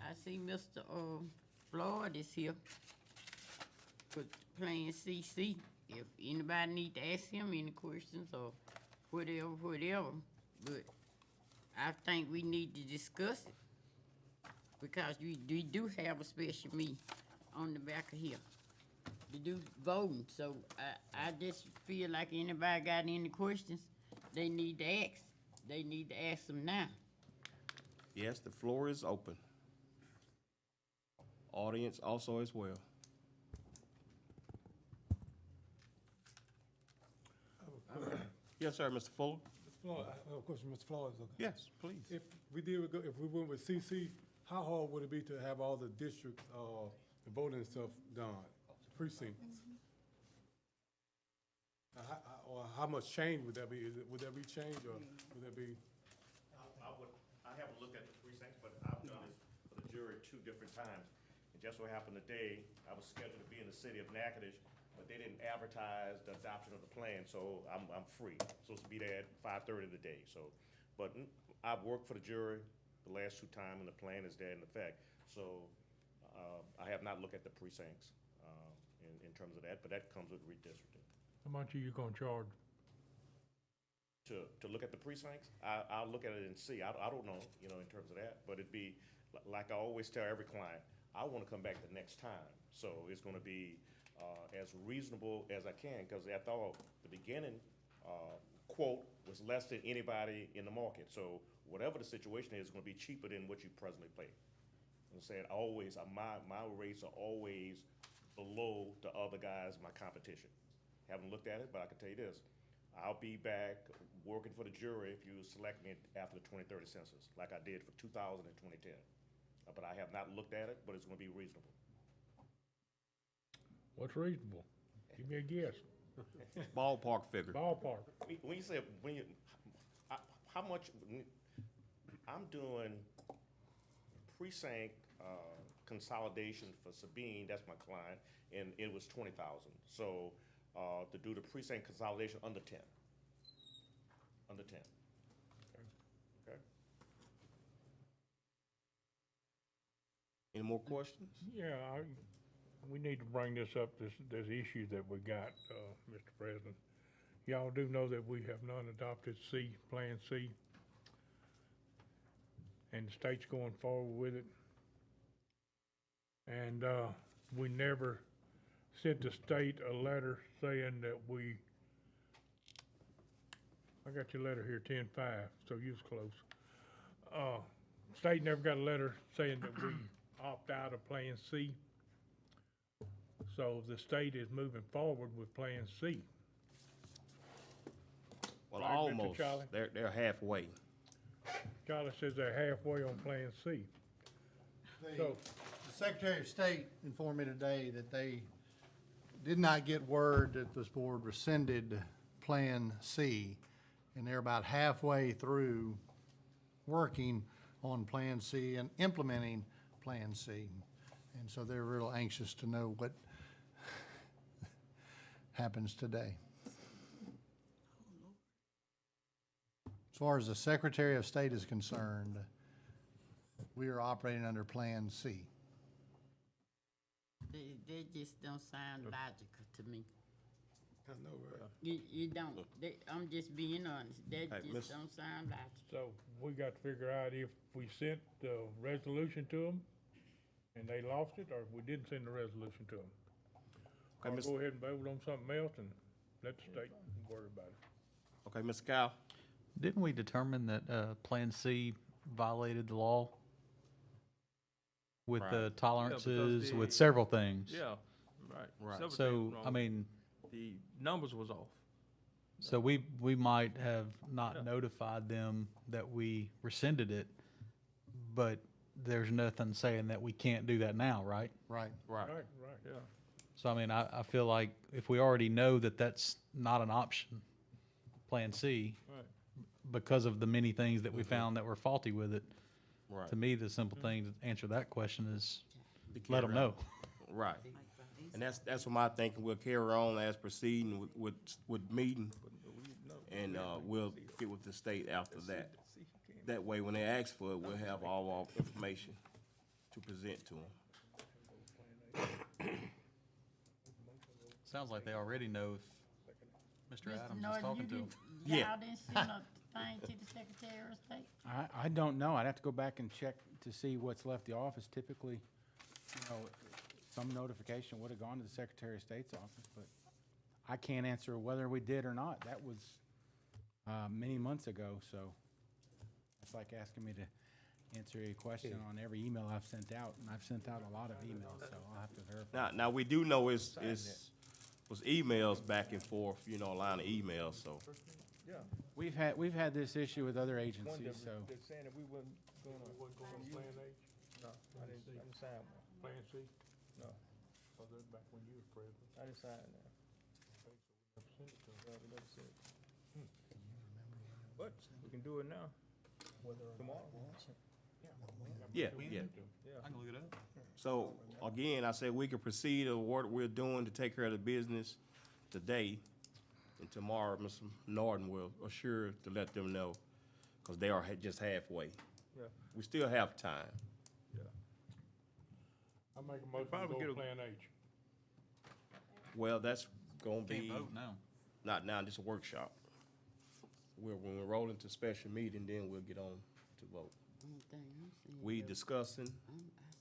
I see Mr. Floyd is here for Plan CC. If anybody need to ask him any questions or whatever, but I think we need to discuss it. Because we do have a special meeting on the back of here to do voting, so I just feel like anybody got any questions, they need to ask. They need to ask them now. Yes, the floor is open. Audience also as well. Yes, sir, Mr. Fuller? Floyd, I have a question, Mr. Floyd. Yes, please. If we went with CC, how hard would it be to have all the districts, the voting stuff done, precincts? How much change would that be? Would that be change or would that be? I haven't looked at the precincts, but I've done this for the jury 2 different times. And just so happened today, I was scheduled to be in the city of Natchitoches, but they didn't advertise the adoption of the plan, so I'm free. Supposed to be there at 5:30 today, so. But I've worked for the jury the last 2 times, and the plan is there in effect. So I have not looked at the precincts in terms of that, but that comes with redistricting. How much are you gonna charge? To look at the precincts, I'll look at it and see. I don't know, in terms of that, but it'd be, like I always tell every client, I wanna come back the next time. So it's gonna be as reasonable as I can, because after all, the beginning quote was less than anybody in the market. So whatever the situation is, it's gonna be cheaper than what you presently pay. I'm saying always, my rates are always below the other guys, my competition. Haven't looked at it, but I can tell you this. I'll be back working for the jury if you select me after the 2030 census, like I did for 2000 and 2010. But I have not looked at it, but it's gonna be reasonable. What's reasonable? Give me a guess. Ballpark figure. Ballpark. When you say, how much, I'm doing precinct consolidation for Sabine, that's my client, and it was 20,000. So to do the precinct consolidation under 10. Under 10. Okay. Any more questions? Yeah, we need to bring this up, this issue that we got, Mr. President. Y'all do know that we have non-adopted Plan C, and the state's going forward with it. And we never sent the state a letter saying that I got your letter here, 10-5, so you was close. State never got a letter saying that we opt out of Plan C. So the state is moving forward with Plan C. Well, Right, Mr. almost. Charlie? They're halfway. Charlie says they're halfway on Plan C. So, The Secretary of State informed me today that they did not get word that this board rescinded Plan C, and they're about halfway through working on Plan C and implementing Plan C. And so they're real anxious to know what happens today. As far as the Secretary of State is concerned, we are operating under Plan C. They just don't sound logical to me. I know, right? You don't. I'm just being honest. That Hey, just don't sound logical. so we got to figure out if we sent the resolution to them and they lost it, or if we didn't send the resolution to them. Okay, Or Ms. go ahead and vote on something else and let the state worry about it. Okay, Mr. Kyle? Didn't we determine that Plan C violated the law with Right. the tolerances, the- with several things? Yeah, right. Right. Several So, things wrong. I mean, The numbers was off. so we might have not Yeah. notified them that we rescinded it, but there's nothing saying that we can't do that now, right? Right. Right. Right, Yeah. So, I mean, I feel like if we already know that that's not an option, Plan C, Right. because of the many things that we found that were faulty with it, Right. to me, the simple thing to answer that question is Be let them carried know. on. Right. And that's what my thinking, we'll carry on as proceeding with meeting, and we'll get with the state after that. That way, when they ask for it, we'll have all our information to present to them. Sounds like they already know if Mr. Adams is Norton, talking you to them. didn't, Yeah. y'all didn't send a thing to the Secretary of State? I don't know. I'd have to go back and check to see what's left the office. Typically, some notification would have gone to the Secretary of State's office, but I can't answer whether we did or not. That was many months ago, so it's like asking me to answer a question on every email I've sent out, and I've sent out a lot of emails, so I'll have to verify. Now, we do know was emails back and forth, a line of emails, so. Yeah. We've had this issue with other agencies, so. They're saying that we wasn't gonna. Plan H, No, I didn't sign one. Plan C. No, Oh, that's back when you was president. I didn't sign that. But we can do it now. Tomorrow. Yeah, yeah. I can look it up. So, again, I said we could proceed of what we're doing to take care of the business today. And tomorrow, Mr. Norton will assure to let them know, because they are just halfway. Yeah. We still have time. I make a motion Probably to get go a- Plan H. Well, that's gonna be. Can't vote now. Not now, just a workshop. When we roll into special meeting, then we'll get on to vote. Only thing I'm saying, We though, discussing, I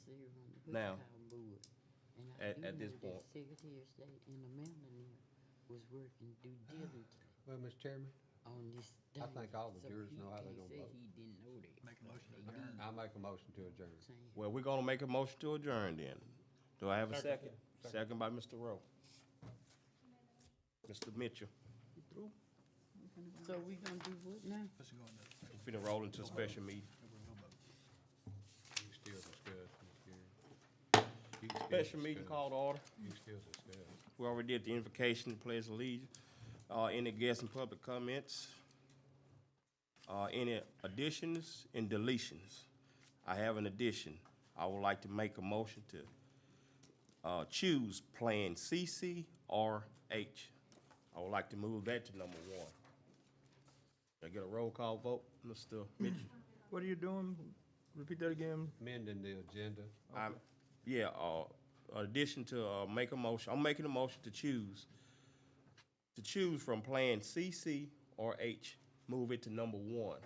see her on the Now, Woodcock board, and I do at this know that point. Secretary of State and Amanda there was working due diligently Well, Mr. Chairman, on this I thing. think all the So jurors he know how they can't gonna say vote. He didn't know that. Make a motion to They adjourn. did. I make a motion to adjourn. Saying, well, we're gonna make a motion to adjourn then. Do I have a second? Second by Mr. Rowe. Mr. Mitchell, So we gonna do what now? Let's go into. we finna roll into a special meeting. You can still discuss, Mr. Chairman. You can still Special meeting discuss. called to order. You can still discuss. We already did the invocation, the pledge of allegiance. Any guests and public comments? Any additions and deletions? I have an addition. I would like to make a motion to choose Plan CC or H. I would like to move that to number 1. Can I get a roll call vote, Mr. Mitchell? What are you doing? Repeat that again. Amending the agenda. Yeah, addition to make a motion, I'm making a motion to choose from Plan CC or H, move it to number 1.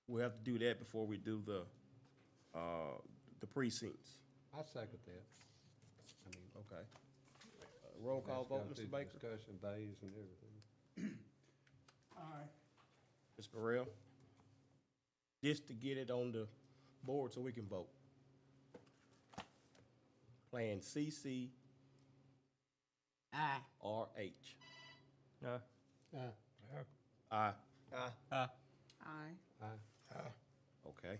We have to do that before we do the precincts. I second that. I mean, Okay. Roll call that's gone vote, through Mr. the Baker? discussion phase and everything. Aye. Ms. Burrell? Just to get it on the board so we can vote. Plan CC Aye. or H. Aye. Aye. Aye. Aye. Okay.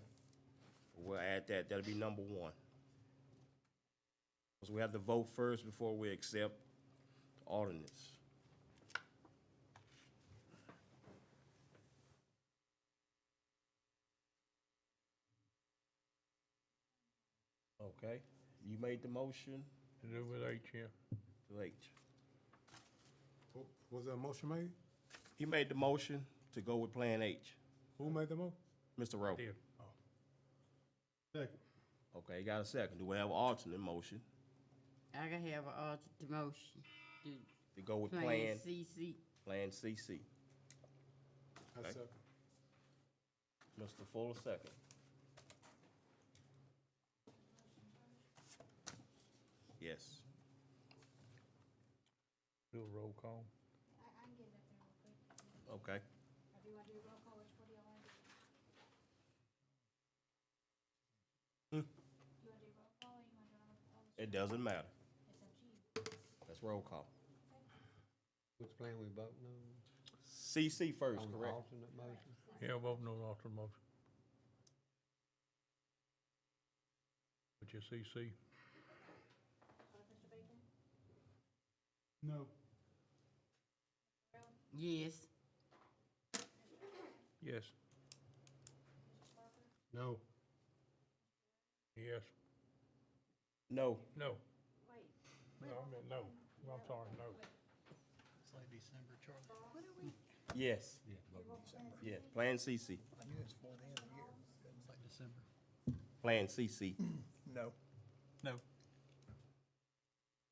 We'll add that, that'll be number 1. Because we have to vote first before we accept the ordinance. Okay, you made the motion To do with H, yeah. to H. Was there a motion made? He made the motion to go with Plan H. Who made the motion? Mr. Rowe. Did. Second. Okay, got a second. Do we have an alternate motion I can have an alternate motion to go with to Plan Plan CC. CC? I Okay. second. Mr. Fuller, second. Yes. Do a roll call. Okay. It doesn't matter. Let's roll call. Which plan we voting on? CC first, On the correct? alternate motion? Yeah, voting on alternate motion. Which is CC. No. Yes. Yes. No. Yes. No. No. No, I meant no. I'm sorry, no. It's like December, Charlie. Yes. Yeah, voting. Yeah. Plan CC. I knew it's before the end of the year. It's like December. Plan CC. No. No.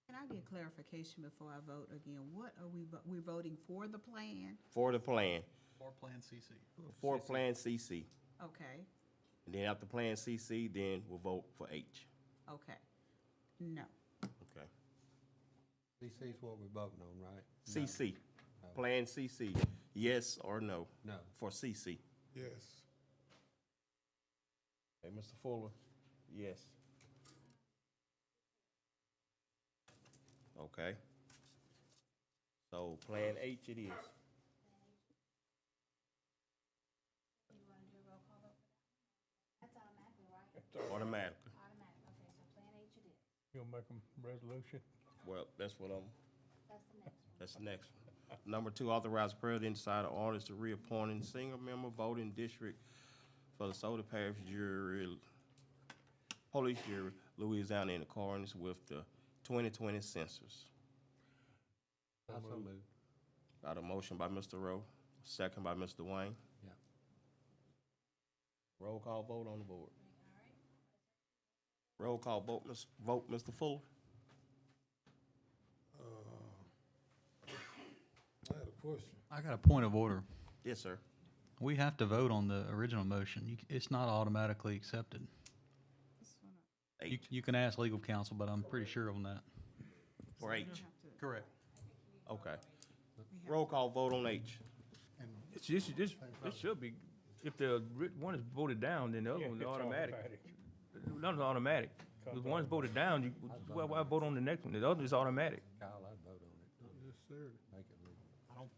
Can I get clarification before I vote again? What are we're voting for the plan? For the plan. Or Plan CC. For Plan CC. Okay, And then after Plan CC, then we'll vote for H. okay. No. Okay. CC's what we're voting on, right? No. CC. Plan CC. Yes or no? No. For CC. Yes. Okay, Mr. Fuller? Yes. Okay. So Plan H it is. Automatically. You'll make a resolution? Well, that's what that's the next one. Number 2, authorize the president to sign orders to reappointing single member voting district for the DeSoto Parish jury, police jury, Louisiana, in accordance with the 2020 census. I so moved. Got a motion by Mr. Rowe, second by Mr. Wayne. Yeah. Roll call vote on the board. Roll call vote, Mr. Fuller. I had a question. I got a point of order. Yes, sir. We have to vote on the original motion. It's not automatically accepted. You, H, you can ask legal counsel, but I'm pretty sure on that. for H. Correct. Okay. Roll call vote on H. This should be, if the one is voted down, then the other Yeah, one's it's automatic. automatic. None's automatic. If one's voted down, why vote on the next one? The other is automatic. Kyle, I'd vote on it. Not necessarily. Make it legal.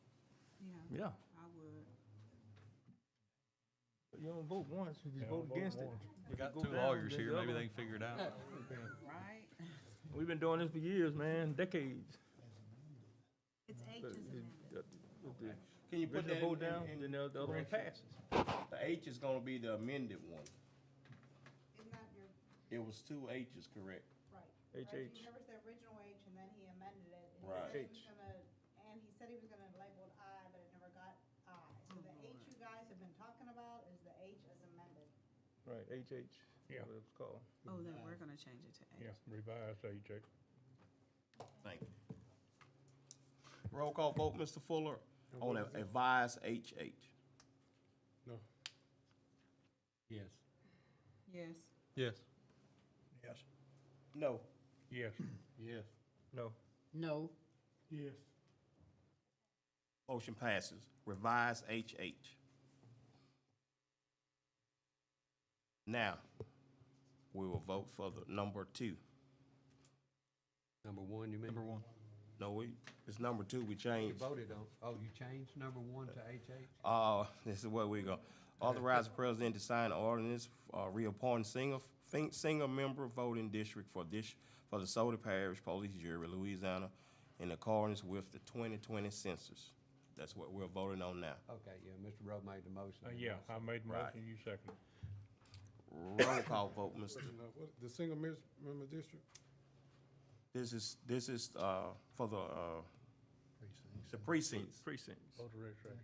Yeah, Yeah. I would. You don't vote once, if you Yeah, vote vote against it. once. We If got you two go down, lawyers then here, the maybe other they can figure it out. Right? one- We've been doing this for years, man, decades. It's H But is if the Can you put original that vote in- down, in then the other one correction? passes. The H is gonna be the amended one. Isn't that your, It was 2 H's, correct? right? HH. There was the original H and then he amended it. And Right. He said he was gonna, and he said he was gonna label it I, but it never got I. So the H you guys have been talking about is the H as amended. Right, HH. Yeah. What it's called. Oh, then we're gonna change it to Yeah, revised HH. Thank you. Roll call vote, Mr. Fuller, on advise HH. No. Yes. Yes. Yes. Yes. No. Yes. Yes. No. No. Yes. Motion passes. Revise HH. Now, we will vote for the number 2. Number 1, you mean? Number 1. No, it's number 2, we You changed. voted on, you changed number 1 to HH? This is where we go. Authorize the president to sign ordinance, reappointing single member voting district for the DeSoto Parish Police Jury, Louisiana, in accordance with the 2020 census. That's what we're voting on now. Okay, yeah, Mr. Rowe made the motion. Yeah, I made the Right. motion, you seconded. Roll call vote, Mr. Now, what, the single member district? This is for the precincts. Precincts. Voter registration.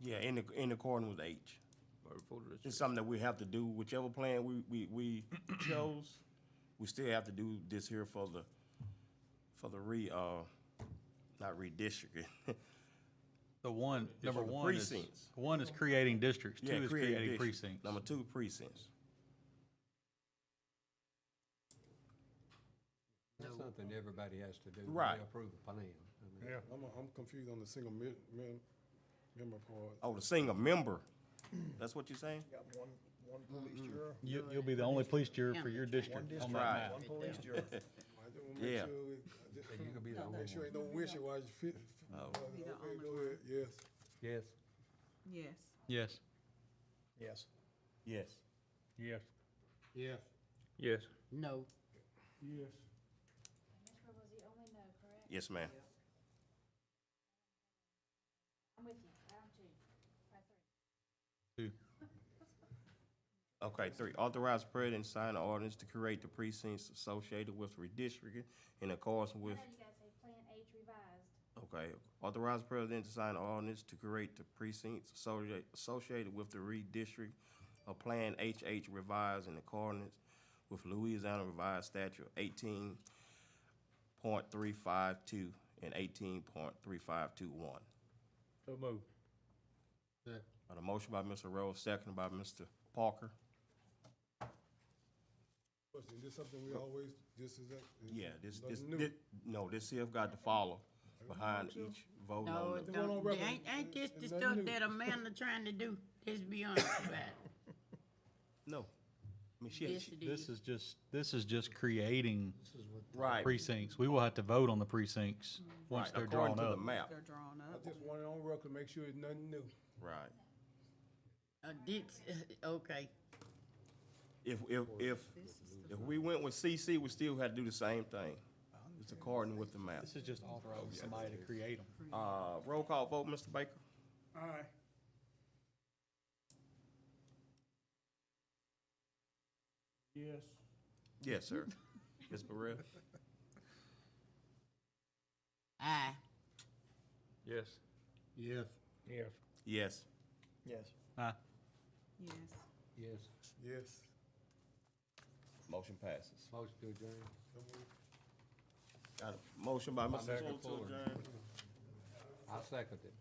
Yeah, in accordance with H. Or voter It's registration. something that we have to do, whichever plan we chose, we still have to do this here for the not redistricting. The one, For number the 1 is, precincts. 1 is creating districts, 2 Yeah, is creating creating districts. precincts. Number 2, precincts. That's something everybody has to do. when Right. They approve a plan. I mean, Yeah. I'm confused on the single member part. Oh, the single member. That's what you're saying? Got one police juror. You'll be the only police juror for your One district on district, that map. one police juror. I just wanna make Yeah. sure, You could be the only make sure one. ain't no wishy-washy fit. Oh. Be the Okay, only go ahead, yes. Yes. Yes. Yes. Yes. Yes. Yes. Yes. Yes. No. Yes. Yes, ma'am. I'm with you, round 2. 2. Okay, 3, authorize the president to sign an ordinance to create the precincts associated with redistricting in accordance with, I know you guys say Plan H revised. okay, authorize the president to sign an ordinance to create the precincts associated with the redistrict of Plan HH revised in accordance with Louisiana Revised Statute 18.352 and 18.3521. So moved. Got a motion by Mr. Rose, seconded by Mr. Parker. Question, this something we always, this is that? Yeah, this, nothing new? this here got to follow behind each vote No, on it the. one on don't. record Ain't this the is stuff nothing new. that Amanda trying to do? Let's be honest about it. No. I mean, Yes, it This is. is just creating right, precincts. We will have to vote on the precincts once right, they're according drawn to up. the map, They're drawn I up. just want it on record, make sure it's nothing new. right. Okay. If we went with CC, we still had to do the same thing. It's according with the map. This is just authorizing somebody to create them. Roll call vote, Mr. Baker? Aye. Yes. Yes, sir. Ms. Burrell? Aye. Yes. Yes. Yes. Yes. Yes. Yes. Yes. Yes. Motion passes. Motion to adjourn. Got a motion by Mr. Fuller to adjourn. I second it.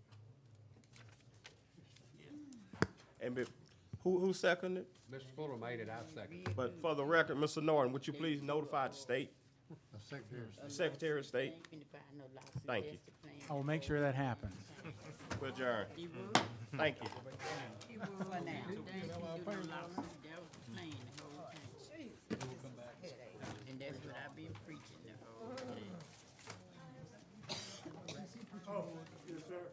And who seconded? Mr. Fuller made it, I second it. But for the record, Mr. Norton, would you please notify the state, The Secretary of State. Secretary of State? Thank you. I will make sure that happens. We adjourn. He would. Thank you. He would now. Thank you. That was the plan the whole time. And that's what I've been preaching the whole day. Oh, yes, sir.